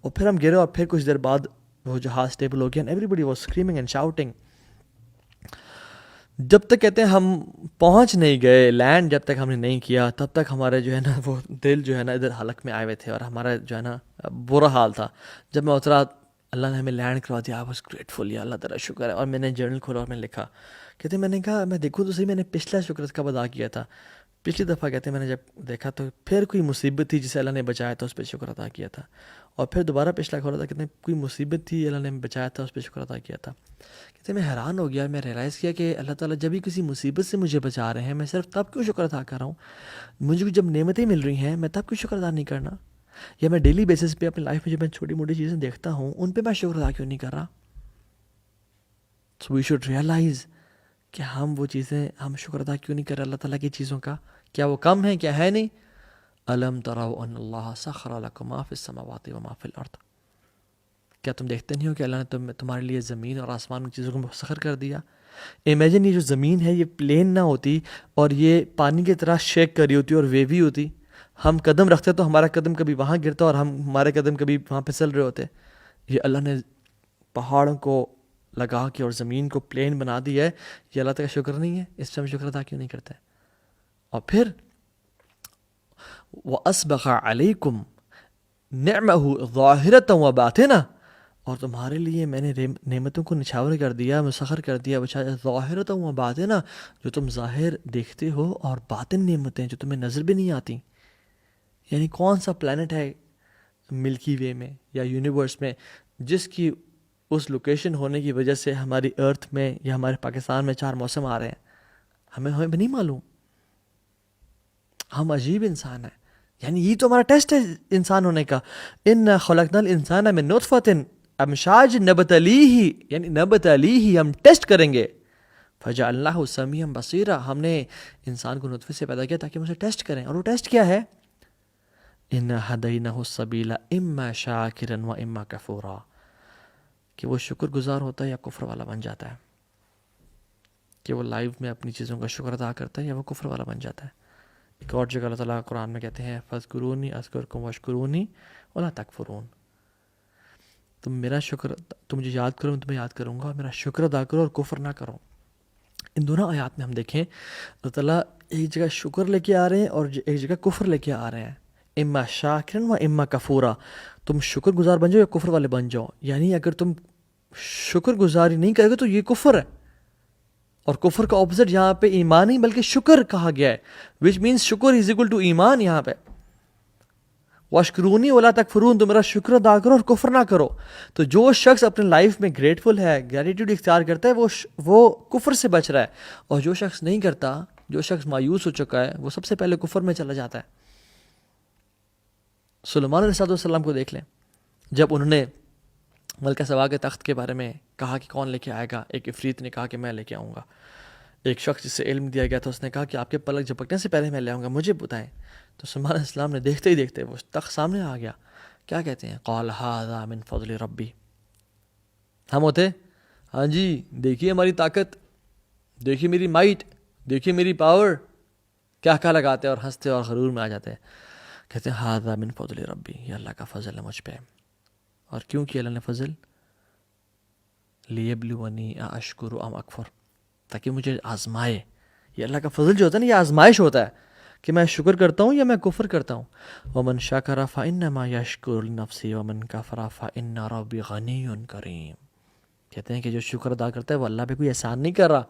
اور پھر ہم گرے اور پھر کچھ دیر بعد وہ جہاز اسٹیبل ہو گیا. Everybody was screaming and shouting. جب تک کہتے ہیں ہم پہنچ نہیں گئے لینڈ، جب تک ہم نے نہیں کیا تب تک ہمارے جو ہے نا وہ دل جو ہے نا ادھر حلق میں آئے ہوئے تھے اور ہمارا جو ہے نا برا حال تھا. جب میں اترا اللہ نے ہمیں لینڈ کروا دیا. آئی واز گریٹفل، یا اللہ تعالیٰ شکر ہے. اور میں نے جرنل کھولا اور میں نے لکھا، کہتے ہیں میں نے کہا میں دیکھوں تو صحیح میں نے پچھلا شکر کب ادا کیا تھا. پچھلی دفعہ کہتے ہیں میں نے جب دیکھا تو پھر کوئی مصیبت تھی جسے اللہ نے بچایا تھا، اس پہ شکر ادا کیا تھا. اور پھر دوبارہ پچھلا کھولا تھا، کہتے ہیں کوئی مصیبت تھی اللہ نے بچایا تھا، اس پہ شکر ادا کیا تھا. کہتے ہیں میں حیران ہو گیا، میں ریئلائز کیا کہ اللہ تعالیٰ جب بھی کسی مصیبت سے مجھے بچا رہے ہیں میں صرف تب کیوں شکر ادا کر رہا ہوں؟ مجھے جب نعمتیں مل رہی ہیں میں تب کیوں شکر ادا نہیں کرنا؟ یا میں ڈیلی بیسس پہ اپنی لائف میں جب میں چھوٹی موٹی چیزیں دیکھتا ہوں ان پہ میں شکر ادا کیوں نہیں کر رہا؟ سو وی شوڈ ریئلائز کہ ہم وہ چیزیں ہم شکر ادا کیوں نہیں کر رہے اللہ تعالیٰ کی چیزوں کا. کیا وہ کم ہے؟ کیا ہے نہیں؟ الم تروا ان اللہ سخر لکم ما فی السماوات و ما فی الارض. کیا تم دیکھتے نہیں ہو کہ اللہ نے تمہارے لیے زمین اور آسمان کی چیزوں کو مسخر کر دیا؟ امیجن یہ جو زمین ہے یہ پلین نہ ہوتی اور یہ پانی کی طرح شیک کری ہوتی اور ویوی ہوتی. ہم قدم رکھتے تو ہمارا قدم کبھی وہاں گرتا اور ہمارے قدم کبھی وہاں پھسل رہے ہوتے. یہ اللہ نے پہاڑوں کو لگا کے اور زمین کو پلین بنا دیا ہے. یہ اللہ کا شکر نہیں ہے؟ اس پہ ہم شکر ادا کیوں نہیں کرتے؟ اور پھر وَأَسْبَغَ عَلَيْكُمْ نِعْمَهُ ظَاهِرَةً وَبَاطِنَةً، اور تمہارے لیے میں نے نعمتوں کو نچھاور کر دیا، مسخر کر دیا، ظَاهِرَةً وَبَاطِنَةً، جو تم ظاہر دیکھتے ہو، اور باطن نعمتیں جو تمہیں نظر بھی نہیں آتی. یعنی کون سا پلانٹ ہے ملکی وے میں یا یونیورس میں جس کی اس لوکیشن ہونے کی وجہ سے ہماری ارتھ میں یا ہمارے پاکستان میں 4 موسم آ رہے ہیں؟ ہمیں نہیں معلوم. ہم عجیب انسان ہیں. یعنی یہ تو ہمارا ٹیسٹ ہے انسان ہونے کا. اِنَّا خَلَقْنَا الْإِنسَانَ مِن نُطْفَةٍ أَمْشَاجٍ نَبْتَلِيهِ، یعنی نبتلیہ، ہم ٹیسٹ کریں گے. فجعلناہ سمیعا بصیرا، ہم نے انسان کو نطفے سے پیدا کیا تاکہ ہم اسے ٹیسٹ کریں، اور وہ ٹیسٹ کیا ہے؟ انا ہدیناہ السبیل اما شاکرا و اما کفورا، کہ وہ شکر گزار ہوتا ہے یا کفر والا بن جاتا ہے، کہ وہ لائف میں اپنی چیزوں کا شکر ادا کرتا ہے یا وہ کفر والا بن جاتا ہے۔ ایک اور جگہ اللہ تعالیٰ قرآن میں کہتے ہیں فاذکرونی اذکرکم واشکرونی ولا تکفرون، تم میرا شکر، تم مجھے یاد کرو، میں تمہیں یاد کروں گا، اور میرا شکر ادا کرو اور کفر نہ کرو۔ ان دونوں آیات میں ہم دیکھیں اللہ تعالیٰ ایک جگہ شکر لے کے آ رہے ہیں اور ایک جگہ کفر لے کے آ رہے ہیں، اما شاکرن و اما کفورا، تم شکر گزار بن جاؤ یا کفر والے بن جاؤ، یعنی اگر تم شکر گزاری نہیں کرے گے تو یہ کفر ہے، اور کفر کا اپوزٹ یہاں پہ ایمان نہیں بلکہ شکر کہا گیا ہے، وچ مینس شکر از اکول ٹو ایمان یہاں پہ۔ واشکرونی ولا تکفرون، تو میرا شکر ادا کرو اور کفر نہ کرو۔ تو جو شخص اپنے لائف میں گریٹفل ہے، گریٹیوڈ اختیار کرتا ہے، وہ کفر سے بچ رہا ہے، اور جو شخص نہیں کرتا، جو شخص مایوس ہو چکا ہے، وہ سب سے پہلے کفر میں چلا جاتا ہے۔ سلیمان علیہ السلام کو دیکھ لیں، جب انہوں نے ملکہ سبا کے تخت کے بارے میں کہا کہ کون لے کے آئے گا، ایک عفریت نے کہا کہ میں لے کے آؤں گا۔ ایک شخص جسے علم دیا گیا تھا اس نے کہا کہ آپ کے پلک جھپکنے سے پہلے میں لے آؤں گا، مجھے بتائیں۔ تو سلیمان علیہ السلام نے دیکھتے ہی دیکھتے وہ تخت سامنے آ گیا۔ کیا کہتے ہیں؟ قال ھذا من فضل ربی، ہم ہوتے ہاں جی دیکھیے ہماری طاقت، دیکھیے میری مائٹ، دیکھیے میری پاور، کیا لگاتے اور ہنستے اور غرور میں آ جاتے ہیں۔ کہتے ہیں ھذا من فضل ربی، یہ اللہ کا فضل ہے مجھ پہ۔ اور کیوں کیا اللہ نے فضل؟ لیبلونی اشکر ام اکفر، تاکہ مجھے آزمائے۔ یہ اللہ کا فضل جو ہوتا ہے نا، یہ آزمائش ہوتا ہے کہ میں شکر کرتا ہوں یا میں کفر کرتا ہوں۔ ومن شکر فانما یشکر لنفسہ ومن کفر فان ربی غنی کریم، کہتے ہیں کہ جو شکر ادا کرتا ہے وہ اللہ پہ کوئی احسان نہیں کر رہا،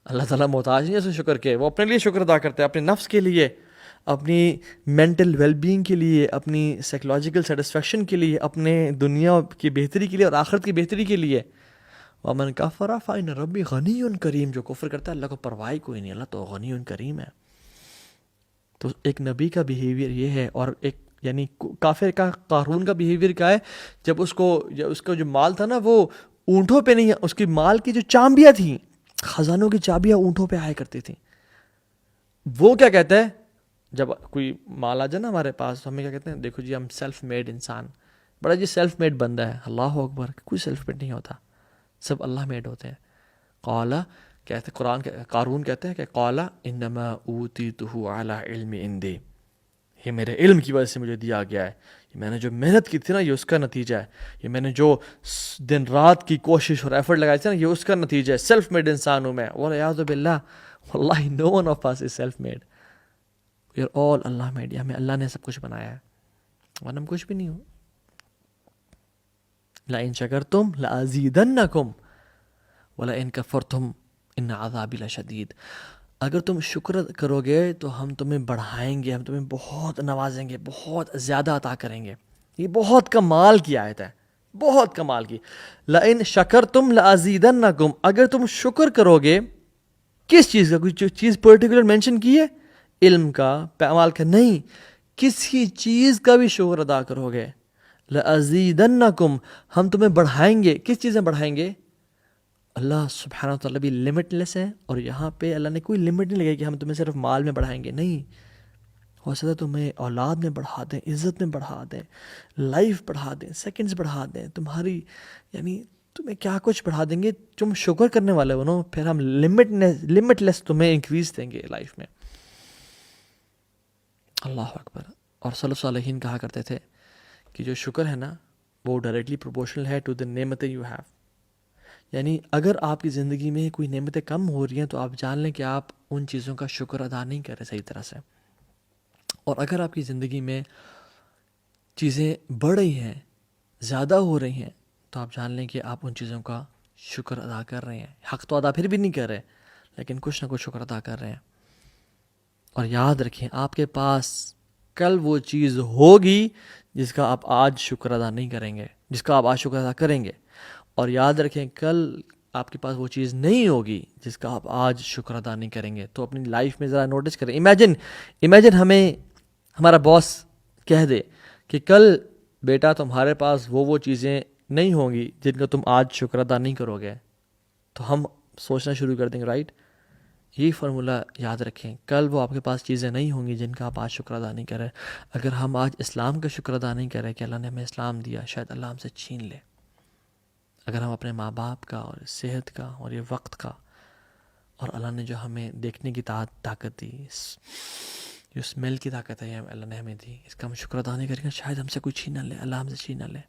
اللہ تعالیٰ محتاج نہیں ہے اس شکر کے، وہ اپنے لیے شکر ادا کرتا ہے، اپنے نفس کے لیے، اپنی مینٹل ویل بینگ کے لیے، اپنی سائیکولوجیکل سیٹسفیکشن کے لیے، اپنے دنیا کی بہتری کے لیے اور آخرت کی بہتری کے لیے۔ ومن کفر فإن ربی غنی کریم، جو کفر کرتا ہے اللہ کو پرواہ کوئی نہیں، اللہ تو غنی کریم ہے۔ تو ایک نبی کا بیہیویئر یہ ہے، اور ایک یعنی کافر کا، قارون کا بیہیویئر کیا ہے؟ جب اس کا جو مال تھا نا وہ اونٹوں پہ نہیں، اس کی مال کی جو چابیاں تھیں، خزانوں کی چابیاں اونٹوں پہ آیا کرتی تھیں۔ وہ کیا کہتا ہے جب کوئی مال آ جائے نا ہمارے پاس، تو ہمیں کیا کہتے ہیں؟ دیکھو جی ہم سیلف میڈ انسان، بڑا جی سیلف میڈ بندہ ہے، اللہ اکبر، کوئی سیلف میڈ نہیں ہوتا، سب اللہ میڈ ہوتے ہیں۔ قال کہتے قارون کہتے ہیں کہ قال انما اوتیتہ علی علم عندی، یہ میرے علم کی وجہ سے مجھے دیا گیا ہے، یہ میں نے جو محنت کی تھی نا یہ اس کا نتیجہ ہے، یہ میں نے جو دن رات کی کوشش اور ایفرٹ لگائی تھی نا یہ اس کا نتیجہ ہے، سیلف میڈ انسان ہوں میں۔ والعیاذ باللہ، واللہ no one of us is self made, we are all Allah made, ہمیں اللہ نے سب کچھ بنایا ہے، ورنہ ہم کچھ بھی نہیں ہوں۔ لئن شکرتم لازیدنکم ولئن کفرتم ان عذابی لشدید، اگر تم شکر کرو گے تو ہم تمہیں بڑھائیں گے، ہم تمہیں بہت نوازیں گے، بہت زیادہ عطا کریں گے۔ یہ بہت کمال کی آیت ہے، بہت کمال کی۔ لئن شکرتم لازیدنکم، اگر تم شکر کرو گے، کس چیز کا؟ کوئی چیز پرٹیکولر مینشن کی ہے؟ علم کا، اعمال کا؟ نہیں، کسی چیز کا بھی شکر ادا کرو گے، لازیدنکم، ہم تمہیں بڑھائیں گے۔ کس چیزیں بڑھائیں گے؟ اللہ سبحانہ وتعالیٰ بھی لمٹ لیس ہے، اور یہاں پہ اللہ نے کوئی لمٹ نہیں لگائی کہ ہم تمہیں صرف مال میں بڑھائیں گے، نہیں، ہو سکتا ہے تمہیں اولاد میں بڑھا دیں، عزت میں بڑھا دیں، لائف بڑھا دیں، سیکنڈز بڑھا دیں، تمہاری یعنی تمہیں کیا کچھ بڑھا دیں گے، تم شکر کرنے والے ہو نا، پھر ہم لمٹ لیس تمہیں انکریز دیں گے لائف میں۔ اللہ اکبر۔ اور سلف صالحین کہا کرتے تھے کہ جو شکر ہے نا وہ ڈائریکٹلی پروپورشنل ہے ٹو دی نعمتیں یو ہیو، یعنی اگر آپ کی زندگی میں کوئی نعمتیں کم ہو رہی ہیں تو آپ جان لیں کہ آپ ان چیزوں کا شکر ادا نہیں کر رہے صحیح طرح سے، اور اگر آپ کی زندگی میں چیزیں بڑھ رہی ہیں، زیادہ ہو رہی ہیں، تو آپ جان لیں کہ آپ ان چیزوں کا شکر ادا کر رہے ہیں۔ حق تو ادا پھر بھی نہیں کر رہے، لیکن کچھ نہ کچھ شکر ادا کر رہے ہیں۔ اور یاد رکھیں آپ کے پاس کل وہ چیز ہوگی جس کا آپ آج شکر ادا نہیں کریں گے، جس کا آپ آج شکر ادا کریں گے، اور یاد رکھیں کل آپ کے پاس وہ چیز نہیں ہوگی جس کا آپ آج شکر ادا نہیں کریں گے۔ تو اپنی لائف میں ذرا نوٹس کریں، امیجن ہمیں ہمارا باس کہہ دے کہ کل بیٹا تمہارے پاس وہ چیزیں نہیں ہوں گی جن کا تم آج شکر ادا نہیں کرو گے، تو ہم سوچنا شروع کر دیں گے. رائٹ, یہی فارمولہ یاد رکھیں. کل وہ آپ کے پاس چیزیں نہیں ہوں گی جن کا آپ آج شکر ادا نہیں کر رہے. اگر ہم آج اسلام کا شکر ادا نہیں کر رہے کہ اللہ نے ہمیں اسلام دیا, شاید اللہ ہم سے چھین لے. اگر ہم اپنے ماں باپ کا اور صحت کا اور یہ وقت کا, اور اللہ نے جو ہمیں دیکھنے کی طاقت دی, جو اسمیل کی طاقت ہے یہ اللہ نے ہمیں دی, اس کا ہم شکر ادا نہیں کریں گے, شاید ہم سے کوئی چھین نہ لے, اللہ ہم سے چھین نہ لے.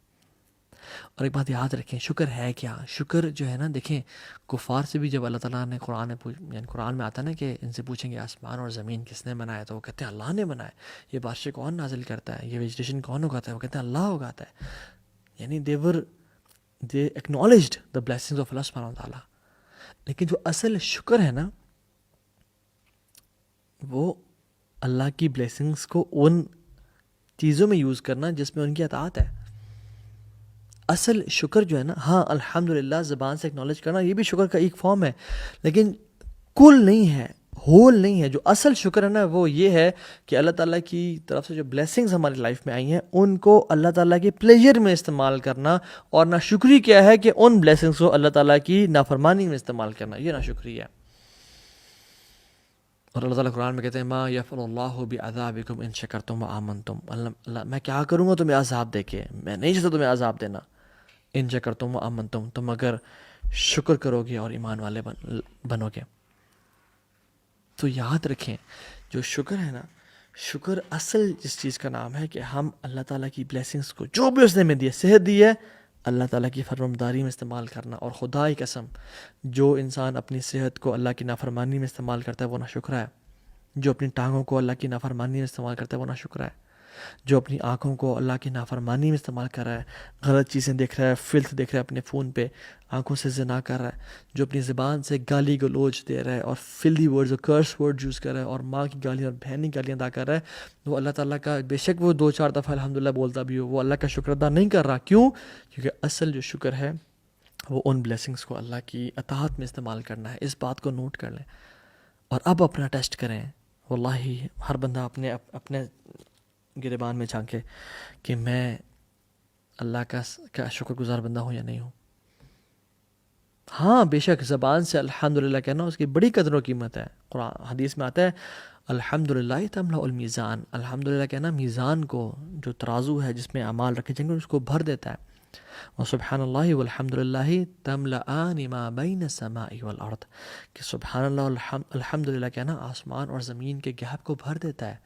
اور ایک بات یاد رکھیں, شکر ہے کیا؟ شکر جو ہے نا, دیکھیں کفار سے بھی جب اللہ تعالیٰ نے یعنی قرآن میں آتا ہے نا کہ ان سے پوچھیں گے آسمان اور زمین کس نے بنایا, تو وہ کہتے ہیں اللہ نے بنایا. یہ بارشیں کون نازل کرتا ہے, یہ ویجیٹیشن کون اگاتا ہے, وہ کہتے ہیں اللہ اگاتا ہے. یعنی they acknowledged the blessings of Allah سبحانہ وتعالیٰ. لیکن جو اصل شکر ہے نا, وہ اللہ کی بلیسنگز کو ان چیزوں میں یوز کرنا جس میں ان کی اطاعت ہے. اصل شکر جو ہے نا, ہاں الحمدللہ زبان سے اکنالج کرنا یہ بھی شکر کا ایک فارم ہے, لیکن کل نہیں ہے, ہول نہیں ہے. جو اصل شکر ہے نا وہ یہ ہے کہ اللہ تعالیٰ کی طرف سے جو بلیسنگز ہماری لائف میں آئی ہیں ان کو اللہ تعالیٰ کے پلیجر میں استعمال کرنا, اور ناشکری کیا ہے کہ ان بلیسنگز کو اللہ تعالیٰ کی نافرمانی میں استعمال کرنا, یہ ناشکری ہے. اور اللہ تعالیٰ قرآن میں کہتے ہیں ما یفعل اللہ بعذابکم ان شکرتم وآمنتم. اللہ میں کیا کروں گا تمہیں عذاب دے کے, میں نہیں چاہتا تمہیں عذاب دینا. ان شکرتم وآمنتم, تم اگر شکر کرو گے اور ایمان والے بنو گے. تو یاد رکھیں جو شکر ہے نا, شکر اصل جس چیز کا نام ہے کہ ہم اللہ تعالیٰ کی بلیسنگز کو جو بھی اس نے ہمیں دی ہے, صحت دی ہے, اللہ تعالیٰ کی فرمانبرداری میں استعمال کرنا. اور خدا کی قسم جو انسان اپنی صحت کو اللہ کی نافرمانی میں استعمال کرتا ہے وہ ناشکرا ہے. جو اپنی ٹانگوں کو اللہ کی نافرمانی میں استعمال کرتا ہے وہ ناشکرا ہے. جو اپنی آنکھوں کو اللہ کی نافرمانی میں استعمال کر رہا ہے, غلط چیزیں دیکھ رہا ہے, فلتھ دیکھ رہا ہے اپنے فون پہ, آنکھوں سے زنا کر رہا ہے, جو اپنی زبان سے گالی گلوچ دے رہا ہے اور فلدی ورڈز اور کرس ورڈ یوز کر رہا ہے, اور ماں کی گالیاں اور بہن کی گالیاں ادا کر رہا ہے, وہ اللہ تعالیٰ کا بے شک وہ 2-4 دفعہ الحمدللہ بولتا بھی ہو, وہ اللہ کا شکر ادا نہیں کر رہا. کیوں؟ کیونکہ اصل جو شکر ہے وہ ان بلیسنگز کو اللہ کی اطاعت میں استعمال کرنا ہے. اس بات کو نوٹ کر لیں اور اب اپنا ٹیسٹ کریں. واللہ ہر بندہ اپنے گریبان میں جھانکے کہ میں اللہ کا شکر گزار بندہ ہوں یا نہیں ہوں. ہاں بے شک زبان سے الحمدللہ کہنا اس کی بڑی قدر و قیمت ہے. قرآن حدیث میں آتا ہے الحمدللہ تملأ المیزان, الحمدللہ کہنا میزان کو, جو ترازو ہے جس میں اعمال رکھے جائیں گے, اس کو بھر دیتا ہے. وسبحان اللہ والحمدللہ تملأان ما بین السماء والارض, کہ سبحان اللہ الحمدللہ کہنا آسمان اور زمین کے گیپ کو بھر دیتا ہے.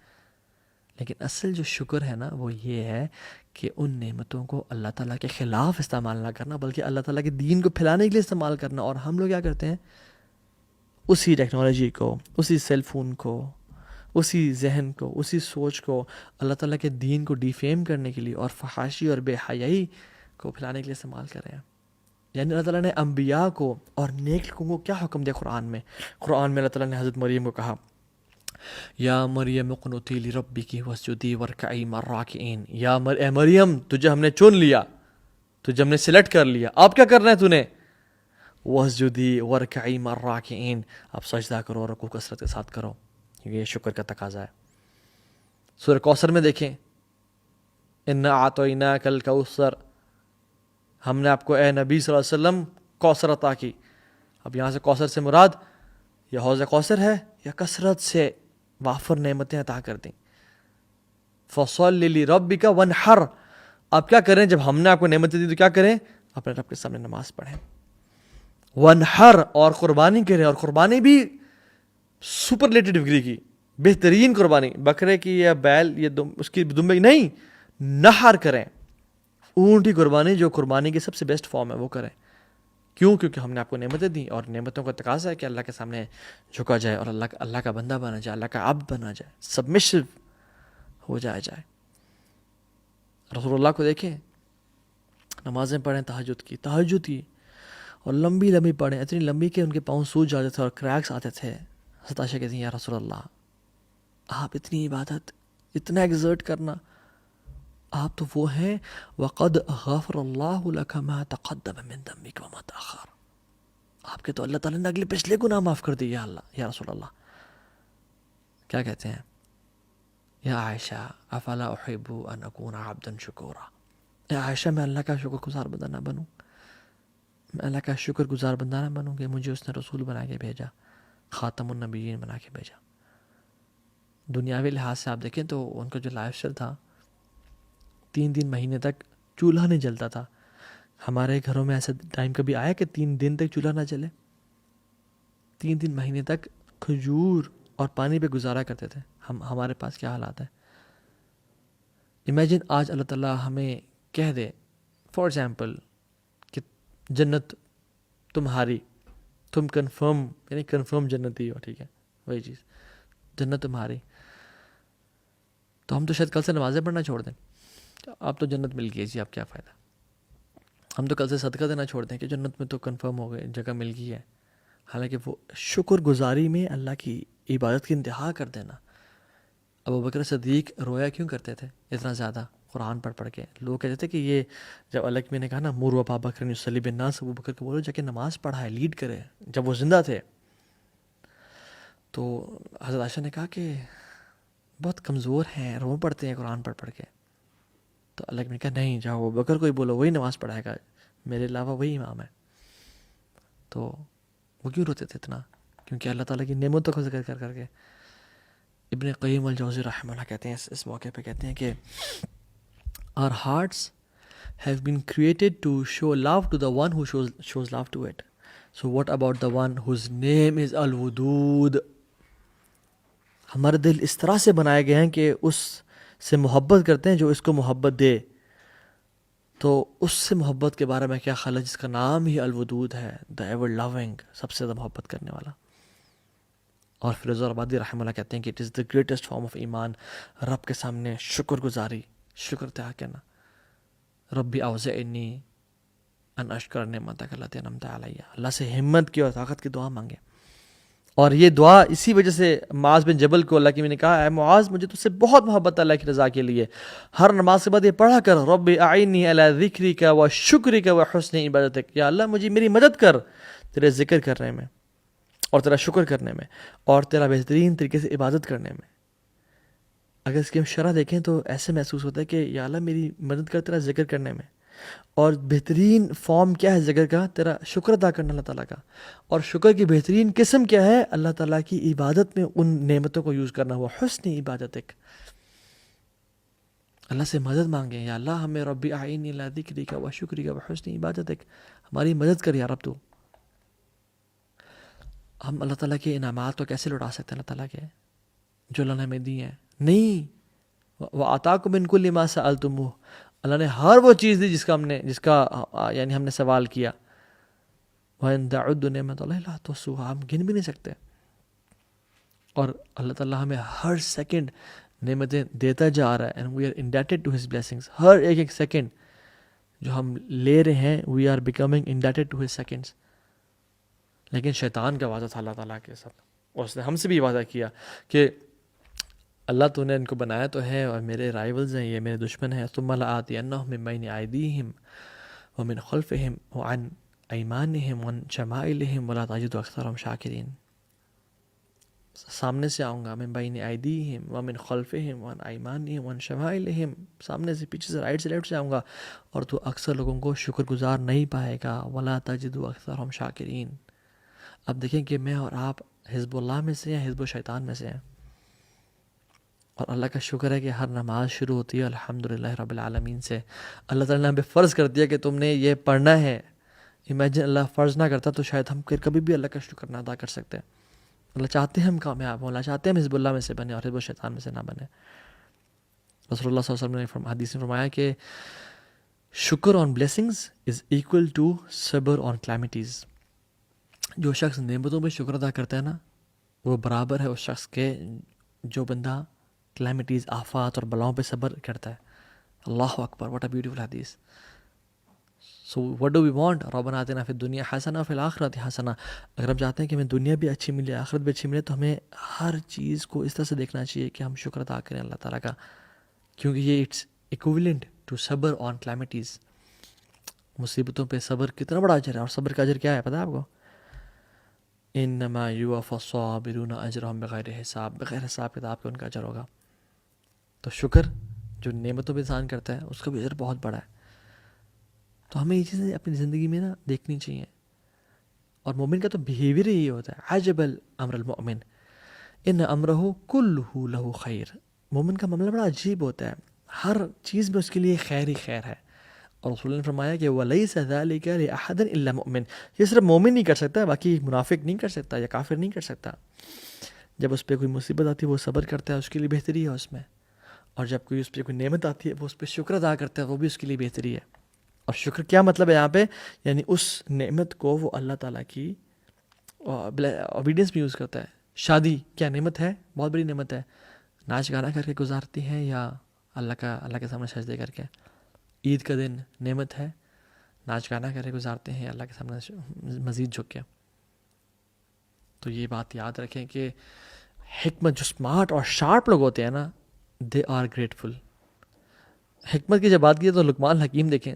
لیکن اصل جو شکر ہے نا وہ یہ ہے کہ ان نعمتوں کو اللہ تعالیٰ کے خلاف استعمال نہ کرنا, بلکہ اللہ تعالیٰ کے دین کو پھیلانے کے لیے استعمال کرنا. اور ہم لوگ کیا کرتے ہیں, اسی ٹیکنالوجی کو, اسی سیل فون کو, اسی ذہن کو, اسی سوچ کو اللہ تعالیٰ کے دین کو ڈیفیم کرنے کے لیے اور فحاشی اور بے حیائی کو پھیلانے کے لیے استعمال کر رہے ہیں. یعنی اللہ تعالیٰ نے انبیاء کو اور نیک لوگوں کو کیا حکم دیا قرآن میں اللہ تعالیٰ نے حضرت مریم کو کہا یا مریم اقنتی لربکی واسجدی وارکعی مع الراکعین. یا اے مریم تجھے ہم نے چن لیا, تجھے ہم نے سلیکٹ کر لیا, اب کیا کرنا ہے تو نے, واسجدی وارکعی مع الراکعین, اب سجدہ کرو اور رکوع کثرت کے ساتھ کرو, کیونکہ یہ شکر کا تقاضا ہے. سورہ کوثر میں دیکھیں انا اعطیناک الکوثر, ہم نے آپ کو اے نبی صلی اللہ علیہ وسلم کوثر عطا کی. اب یہاں سے کوثر سے مراد یا حوض کوثر ہے یا کثرت سے وافر نعمتیں عطا کر دیں. فصل لربک وانحر, اب کیا کریں جب ہم نے آپ کو نعمتیں دی تو کیا کریں, اپنے رب کے سامنے نماز پڑھیں. وانحر, اور قربانی کریں, اور قربانی بھی سپرلیٹو ڈگری کی, بہترین قربانی, بکرے کی یا بیل یا اس کی دمبے نہیں, نحر کریں, اونٹ کی قربانی جو قربانی کی سب سے بیسٹ فارم ہے وہ کریں. کیوں؟ کیونکہ ہم نے آپ کو نعمتیں دیں, اور نعمتوں کا تقاضا ہے کہ اللہ کے سامنے جھکا جائے اور اللہ کا بندہ بنا جائے, اللہ کا عبد بنا جائے, سبمشو ہو جائے. رسول اللہ کو دیکھیں, نمازیں پڑھیں تہجد کی, اور لمبی لمبی پڑھیں, اتنی لمبی کہ ان کے پاؤں سوج جاتے تھے اور کریکس آتے تھے. حضرت عائشہ کہتی ہیں یا رسول اللہ, آپ اتنی عبادت, اتنا ایگزرٹ کرنا, آپ تو وہ ہیں وقد غفر اللہ لک ما تقدم من ذنبک وما تأخر, آپ کے تو اللہ تعالیٰ نے اگلے پچھلے گناہ معاف کر دی. یا اللہ, یا رسول اللہ, کیا کہتے ہیں, یا عائشہ افلا احب ان اکون عبدا شکورا, اے عائشہ میں اللہ کا شکر گزار بندہ نہ بنوں. میں اللہ کا شکر گزار بندہ نہ بنوں کہ مجھے اس نے رسول بنا کے بھیجا، خاتم النبیین بنا کے بھیجا. دنیاوی لحاظ سے آپ دیکھیں تو ان کا جو لائف اسٹائل تھا، 3 مہینے تک چولہا نہیں جلتا تھا. ہمارے گھروں میں ایسا ٹائم کبھی آیا کہ 3 دن تک چولہا نہ جلے؟ 3 مہینے تک کھجور اور پانی پہ گزارا کرتے تھے. ہمارے پاس کیا حالات ہیں؟ امیجن آج اللہ تعالیٰ ہمیں کہہ دے فار ایگزامپل کہ جنت تمہاری، تم کنفرم، یعنی کنفرم جنتی ہو، ٹھیک ہے وہی چیز، جنت تمہاری. تو ہم تو شاید کل سے نمازیں پڑھنا چھوڑ دیں. اب تو جنت مل گئی جی، اب کیا فائدہ. ہم تو کل سے صدقہ دینا چھوڑ دیں کہ جنت میں تو کنفرم ہو گئے، جگہ مل گئی ہے. حالانکہ وہ شکر گزاری میں اللہ کی عبادت کی انتہا کر دینا. ابو بکر صدیق رویا کیوں کرتے تھے اتنا زیادہ قرآن پڑھ کے؟ لوگ کہتے تھے کہ یہ جب اللہ میں نے کہا نا مروا ابا بکر یصلی بالناس، ابو بکر کو بولو جا کے نماز پڑھائے، لیڈ کرے. جب وہ زندہ تھے تو حضرت عائشہ نے کہا کہ بہت کمزور ہیں، رو پڑھتے ہیں قرآن پڑھ کے. تو اللہ نے کہا نہیں، جاؤ ابو بکر کو ہی بولو، وہی نماز پڑھائے گا، میرے علاوہ وہی امام ہے. تو وہ کیوں روتے تھے اتنا؟ کیونکہ اللہ تعالیٰ کی نعمتوں کا ذکر کر کے. ابن قیم الجوزی رحمہ اللہ کہتے ہیں اس موقع پہ، کہتے ہیں کہ our hearts have been created to show love to the one who shows love to it. So what about the one whose name is Wadood? ہمارے دل اس طرح سے بنائے گئے ہیں کہ اس سے محبت کرتے ہیں جو اس کو محبت دے. تو اس سے محبت کے بارے میں کیا خیال ہے جس کا نام ہی الودود ہے، دا ایور لونگ، سب سے زیادہ محبت کرنے والا. اور فیروز آبادی رحمہ اللہ کہتے ہیں کہ it is the greatest form of ایمان، رب کے سامنے شکر گزاری، شکر ادا کرنا. ربی اوزعنی ان اشکر نعمتک التی انعمت علی، اللہ سے ہمت کی اور طاقت کی دعا مانگے. اور یہ دعا اسی وجہ سے معاذ بن جبل کو اللہ کی نے کہا اے معاذ مجھے تجھ سے بہت محبت ہے اللہ کی رضا کے لیے، ہر نماز کے بعد یہ پڑھا کر رب اعنی علی ذکرک و شکرک و حسن عبادتک، یا اللہ مجھے میری مدد کر تیرے ذکر کرنے میں اور تیرا شکر کرنے میں اور تیرا بہترین طریقے سے عبادت کرنے میں. اگر اس کی ہم شرح دیکھیں تو ایسے محسوس ہوتا ہے کہ یا اللہ میری مدد کر تیرا ذکر کرنے میں. اور بہترین فارم کیا ہے ذکر کا؟ تیرا شکر ادا کرنا اللہ تعالیٰ کا. اور شکر کی بہترین قسم کیا ہے؟ اللہ تعالیٰ کی عبادت میں ان نعمتوں کو یوز کرنا ہوا حسن عبادتک. اللہ سے مدد مانگیں، یا اللہ ہمیں ربی اعنی علی ذکرک و شکرک و حسن عبادتک، ہماری مدد کر یا رب تو. ہم اللہ تعالیٰ کے انعامات کو کیسے لوٹا سکتے ہیں؟ اللہ تعالیٰ کے جو اللہ نے ہمیں دی ہیں نہیں. وَآتَاكُم مِّن كُلِّ مَا سَأَلْتُمُوهُ، اللہ نے ہر وہ چیز دی جس کا یعنی ہم نے سوال کیا. وَإِن تَعُدُّوا نِعْمَتَ اللَّهِ لَا تُحْصُوهَا، ہم گن بھی نہیں سکتے. اور اللہ تعالیٰ ہمیں ہر سیکنڈ نعمتیں دیتا جا رہا ہے، and we are indebted to his blessings. ہر ایک سیکنڈ جو ہم لے رہے ہیں we are becoming indebted to his seconds. لیکن شیطان کا وعدہ تھا اللہ تعالیٰ کے ساتھ، اور اس نے ہم سے بھی وعدہ کیا کہ اللہ تو نے ان کو بنایا تو ہے اور میرے رائیولز ہیں، یہ میرے دشمن ہیں. ثم لآتینہم من بین ایدیہم ومن خلفہم وعن ایمانہم وعن شمائلہم ولا تجد اکثرہم شاکرین. سامنے سے آؤں گا، من بین ایدیہم ومن خلفہم وعن ایمانہم وعن شمائلہم، سامنے سے، پیچھے سے، رائٹ سے لیفٹ سے آؤں گا، اور تو اکثر لوگوں کو شکر گزار نہیں پائے گا. ولا تجد اکثرہم شاکرین. اب دیکھیں کہ میں اور آپ حزب اللہ میں سے ہیں، حزب شیطان میں سے ہیں. اور اللہ کا شکر ہے کہ ہر نماز شروع ہوتی ہے الحمدللہ رب العالمین سے. اللہ تعالیٰ نے ہمیں فرض کر دیا کہ تم نے یہ پڑھنا ہے. امیجن اللہ فرض نہ کرتا تو شاید ہم کبھی بھی اللہ کا شکر نہ ادا کر سکتے. اللہ چاہتے ہیں ہم کامیاب ہوں، اللہ چاہتے ہیں ہم حزب اللہ میں سے بنے اور حزب شیطان میں سے نہ بنے. رسول اللہ صلی اللہ علیہ وسلم نے حدیث میں فرمایا کہ شکر آن بلیسنگز از ایکول ٹو صبر آن کلیمٹیز. جو شخص نعمتوں پہ شکر ادا کرتا ہے نا، وہ برابر ہے اس شخص کے جو بندہ کلیمٹیز، آفات اور بلاؤں پہ صبر کرتا ہے. اللہ اکبر، واٹ اے بیوٹیفل حدیث. So what do we want? ربنا آتنا فی الدنیا حسنہ وفی الآخرۃ حسنہ. اگر ہم چاہتے ہیں کہ ہمیں دنیا بھی اچھی ملے، آخرت بھی اچھی ملے، تو ہمیں ہر چیز کو اس طرح سے دیکھنا چاہیے کہ ہم شکر ادا کریں اللہ تعالیٰ کا، کیونکہ یہ اٹس ایکویلنٹ ٹو صبر آن کلیمٹیز. مصیبتوں پہ صبر کتنا بڑا اجر ہے. اور صبر کا اجر کیا ہے پتہ ہے آپ کو؟ انما یوفی الصابرون اجرہم بغیر حساب، بغیر حساب کتاب کے ان کا اجر ہوگا. تو شکر جو نعمتوں پہ انسان کرتا ہے اس کا بھی اجر بہت بڑا ہے. تو ہمیں یہ چیزیں اپنی زندگی میں نا دیکھنی چاہیے. اور مومن کا تو بیہیویئر ہی یہ ہوتا ہے. عجب الامر المؤمن ان امرہ کلہ لہ خیر. مومن کا معاملہ بڑا عجیب ہوتا ہے, ہر چیز میں اس کے لیے خیر ہی خیر ہے. اور رسول نے فرمایا کہ وَلَيْسَ ذَلِكَ لِأَحَدٍ إِلَّا مُؤْمِنٍ. یہ صرف مومن نہیں کر سکتا, باقی منافق نہیں کر سکتا یا کافر نہیں کر سکتا. جب اس پہ کوئی مصیبت آتی ہے وہ صبر کرتا ہے, اس کے لیے بہتری ہے اس میں. اور جب کوئی اس پہ کوئی نعمت آتی ہے وہ اس پہ شکر ادا کرتا ہے, وہ بھی اس کے لیے بہتری ہے. اور شکر کیا مطلب ہے یہاں پہ, یعنی اس نعمت کو وہ اللہ تعالیٰ کی اوبیڈینس میں یوز کرتا ہے. شادی کیا نعمت ہے, بہت بڑی نعمت ہے. ناچ گانا کر کے گزارتی ہیں یا اللہ کے سامنے سجدے کر کے. عید کا دن نعمت ہے, ناچ گانا کر کے گزارتے ہیں اللہ کے سامنے مزید جھک کے. تو یہ بات یاد رکھیں کہ حکمت, جو اسمارٹ اور شارپ لوگ ہوتے ہیں نا, دے آر گریٹفل. حکمت کی جب بات کی تو لقمان حکیم دیکھیں,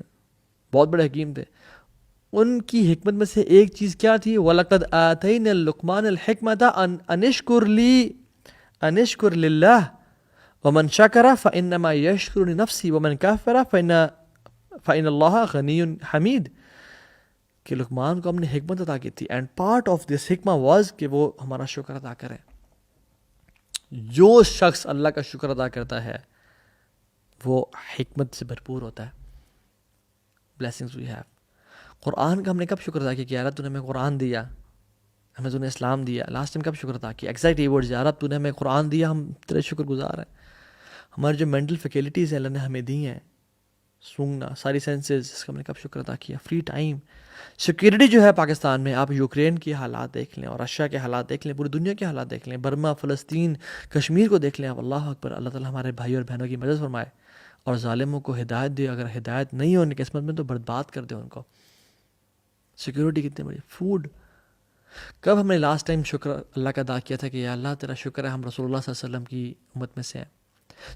بہت بڑے حکیم تھے. ان کی حکمت میں سے ایک چیز کیا تھی, وَلَقَدْ آتَيْنَا لُقْمَانَ الْحِكْمَةَ أَنِ اشْكُرْ لِلَّهِ وَمَنْ شَكَرَ فَإِنَّمَا يَشْكُرُ لِنَفْسِهِ وَمَنْ كَفَرَ فَإِنَّ اللَّهَ غَنِيٌّ حَمِيدٌ. کہ لقمان کو ہم نے حکمت عطا کی تھی, اینڈ پارٹ آف دس حکمہ واز کہ وہ ہمارا شکر ادا کرے. جو شخص اللہ کا شکر ادا کرتا ہے وہ حکمت سے بھرپور ہوتا ہے. blessings we have. قرآن کا ہم نے کب شکر ادا کیا کہ یار تو نے ہمیں قرآن دیا, ہمیں تو نے اسلام دیا. لاسٹ ٹائم کب شکر ادا کیا؟ ایگزیکٹ یہ ورڈز, یار تو نے ہمیں قرآن دیا, ہم تیرے شکر گزار ہیں. ہماری جو مینٹل فیکلٹیز ہیں اللہ نے ہمیں دی ہیں, سونگنا, ساری سینسز, اس کا ہم نے کب شکر ادا کیا. فری ٹائم, سیکیورٹی جو ہے پاکستان میں, آپ یوکرین کے حالات دیکھ لیں اور رشیا کے حالات دیکھ لیں, پوری دنیا کے حالات دیکھ لیں, برما, فلسطین, کشمیر کو دیکھ لیں. آپ اللہ اکبر, اللہ تعالیٰ ہمارے بھائی اور بہنوں کی مدد فرمائے اور ظالموں کو ہدایت دے. اگر ہدایت نہیں ہو ان کی قسمت میں تو برباد کر دے ان کو. سیکیورٹی کتنی بڑی. فوڈ, کب ہم نے لاسٹ ٹائم شکر اللہ کا ادا کیا تھا کہ یا اللہ تیرا شکر ہے ہم رسول اللہ صلی اللہ علیہ وسلم کی امت میں سے ہیں.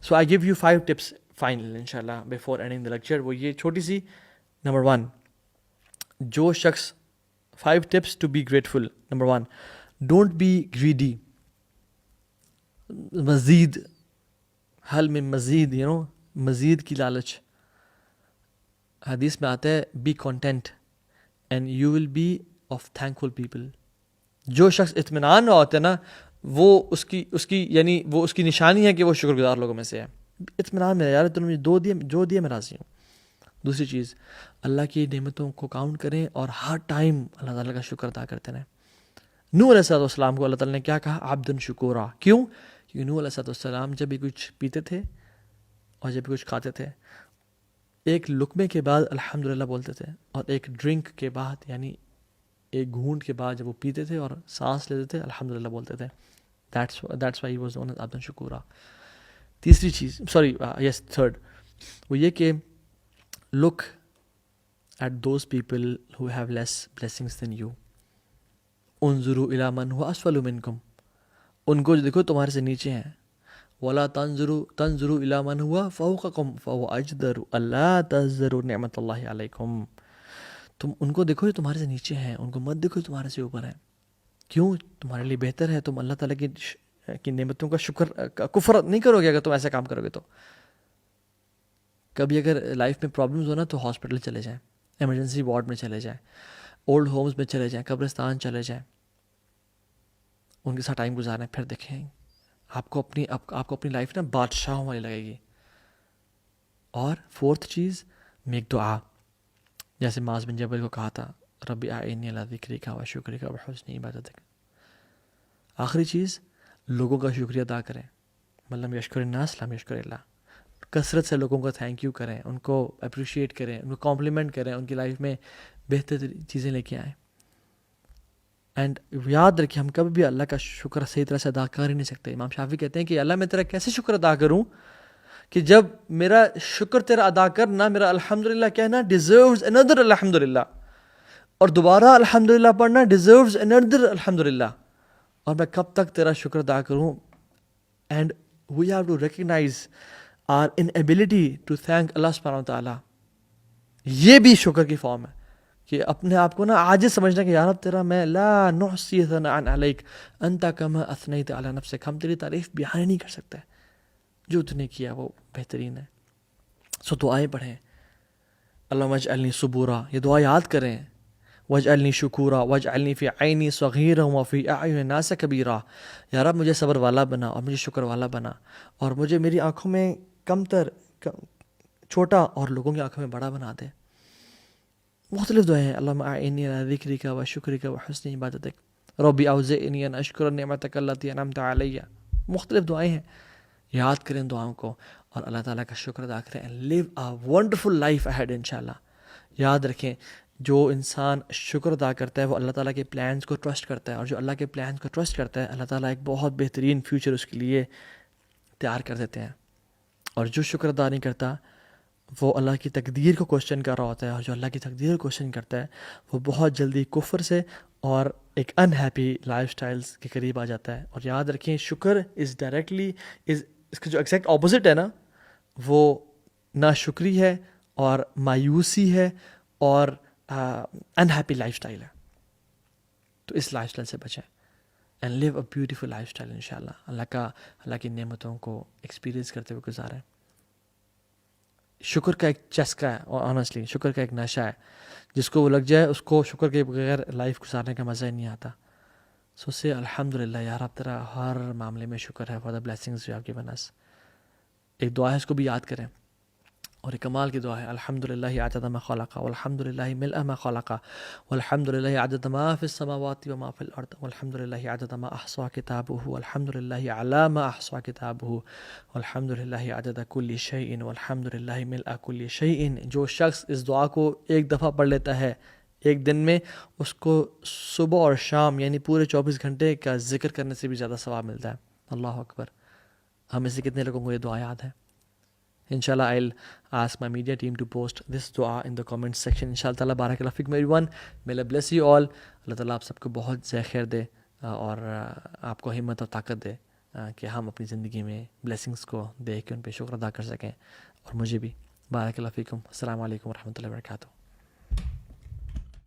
So I give you 5 tips final انشاءاللہ بیفور اینڈنگ دا لیکچر. وہ یہ چھوٹی سی. نمبر 1, جو شخص 5 tips to be grateful. Number 1, don't be greedy. مزید, حل میں مزید, مزید کی لالچ. حدیث میں آتا ہے be content and you will be of thankful people. جو شخص اطمینان ہوتا ہے نا, وہ اس کی نشانی ہے کہ وہ شکر گزار لوگوں میں سے ہے. اطمینان میں, یار تم نے جو دیا میں راضی ہوں. دوسری چیز, اللہ کی نعمتوں کو کاؤنٹ کریں اور ہر ٹائم اللہ تعالیٰ کا شکر ادا کرتے رہیں. نوح علیہ السلام کو اللہ تعالیٰ نے کیا کہا, عبدن شکورا. کیوں؟ کیونکہ نوح علیہ السلام جب بھی کچھ پیتے تھے اور جب بھی کچھ کھاتے تھے, ایک لقمے کے بعد الحمدللہ بولتے تھے, اور ایک ڈرنک کے بعد, یعنی ایک گھونٹ کے بعد جب وہ پیتے تھے اور سانس لیتے تھے, الحمدللہ بولتے تھے. That's why he was known as عبدن شکورا. تیسری چیز, تھرڈ, وہ یہ کہ look at those people who have less blessings than you. انظروا الی من هو اسفل منکم. ان کو جو دیکھو تمہارے سے نیچے ہیں. ولا تنظروا الی من هو فوقکم فهو اجدر الا تظہروا نعمت اللہ علیکم. تم ان کو دیکھو جو تمہارے سے نیچے ہیں, ان کو مت دیکھو جو تمہارے سے اوپر ہیں. کیوں؟ تمہارے لیے بہتر ہے تم اللہ تعالیٰ کی نعمتوں کا کفر نہیں کرو گے اگر تم ایسا کام کرو گے. تو کبھی اگر لائف میں پرابلمز ہو نا تو ہاسپٹل چلے جائیں, ایمرجنسی وارڈ میں چلے جائیں, اولڈ ہومز میں چلے جائیں, قبرستان چلے جائیں, ان کے ساتھ ٹائم گزاریں. پھر دیکھیں آپ کو اپنی لائف نا بادشاہوں والی لگے گی. اور فورتھ چیز, میک دعا. جیسے معاذ بن جبل کو کہا تھا ربی اعنی علی ذکرک و شکرک و حسن عبادتک. آخری چیز, لوگوں کا شکریہ ادا کریں. من لم یشکر الناس لم یشکر اللہ. کثرت سے لوگوں کا تھینک یو کریں, ان کو اپریشیٹ کریں, ان کو کمپلیمنٹ کریں, ان کی لائف میں بہتر چیزیں لے کے آئیں. اینڈ یاد رکھیں ہم کبھی بھی اللہ کا شکر صحیح طرح سے ادا کر ہی نہیں سکتے. امام شافعی کہتے ہیں کہ اللہ میں تیرا کیسے شکر ادا کروں کہ جب میرا شکر تیرا ادا کرنا, میرا الحمدللہ کہنا ڈیزروز another الحمدللہ, اور دوبارہ الحمدللہ پڑھنا ڈیزروز another الحمدللہ, اور میں کب تک تیرا شکر ادا کروں. And we have to recognize our inability to thank اللہ سبحانہ وتعالی. یہ بھی شکر کی فارم ہے کہ اپنے آپ کو نا عاجز سمجھنا کہ یا رب تیرا میں لا نحصی ثناء علیک انت کما اثنیت علی نفسک. ہم تیری تعریف بیان نہیں کر سکتے, جو تو نے کیا وہ بہترین ہے. سو دعائیں پڑھیں, اللہم اجعلنی صبورا، یہ دعا یاد کریں. واجعلنی شکورا واجعلنی فی عینی صغیرا وفی اعین الناس کبیرا. یا رب مجھے صبر والا بنا اور مجھے شکر والا بنا، اور مجھے میری آنکھوں میں چھوٹا اور لوگوں کی آنکھوں میں بڑا بنا دے. مختلف دعائیں ہیں. اللہم اعنی علی ذکرک و شکرک و حسن عبادتک، ربی اوزعنی ان اشکر نعمتک التی انعمت علی. مختلف دعائیں ہیں. یاد کریں ان دعاؤں کو اور اللہ تعالیٰ کا شکر ادا کریں. And live a wonderful life ahead انشاءاللہ. یاد رکھیں جو انسان شکر ادا کرتا ہے وہ اللہ تعالیٰ کے پلانز کو ٹرسٹ کرتا ہے، اور جو اللہ کے پلانز کو ٹرسٹ کرتا ہے اللہ تعالیٰ ایک بہت بہترین فیوچر اس کے لیے تیار کر دیتے ہیں. اور جو شکر ادا نہیں کرتا وہ اللہ کی تقدیر کو کوشچن کر رہا ہوتا ہے، اور جو اللہ کی تقدیر کو کوشچن کرتا ہے وہ بہت جلدی کفر سے اور ایک انہیپی لائف سٹائلز کے قریب آ جاتا ہے. اور یاد رکھیں شکر از ڈائریکٹلی اس کا جو ایگزیکٹ اپوزٹ ہے نا، وہ ناشکری ہے اور مایوسی ہے اور انہیپی لائف اسٹائل ہے. تو اس لائف اسٹائل سے بچیں and live a beautiful lifestyle انشاءاللہ. اللہ کی نعمتوں کو ایکسپیرینس کرتے ہوئے گزاریں. شکر کا ایک چسکا ہے، اور آنیسٹلی شکر کا ایک نشہ ہے. جس کو وہ لگ جائے اس کو شکر کے بغیر لائف گزارنے کا مزہ ہی نہیں آتا. سو سے الحمدللہ یا رب تیرا ہر معاملے میں شکر ہے for the blessings you have given us. ایک دعا ہے اس کو بھی یاد کریں، اور ایک کمال کی دعا ہے. الحمدللہ عدد ما خلق والحمدللہ ملء ما خلق والحمدللہ عدد ما فی السماوات وما فی الارض والحمدللہ عدد ما احصى کتابہ والحمدللہ علی ما احصى کتابہ والحمدللہ عدد کل شیء والحمدللہ ملء کل شیء. جو شخص اس دعا کو ایک دفعہ پڑھ لیتا ہے ایک دن میں، اس کو صبح اور شام یعنی پورے 24 گھنٹے کا ذکر کرنے سے بھی زیادہ ثواب ملتا ہے. اللہ اکبر. ہم میں سے کتنے لوگوں کو یہ دعا یاد ہے؟ Inshallah, I'll ask my media team to post this dua in the comment section. Inshallah ta'ala, barakallahu fikum everyone. May Allah bless you all. اللہ تعالیٰ آپ سب کو بہت زیادہ خیر دے اور آپ کو ہمت اور طاقت دے کہ ہم اپنی زندگی میں بلیسنگز کو دیکھ کے ان پہ شکر ادا کر سکیں، اور مجھے بھی. بارک اللہ فیکم. السلام علیکم ورحمۃ اللہ وبرکاتہ.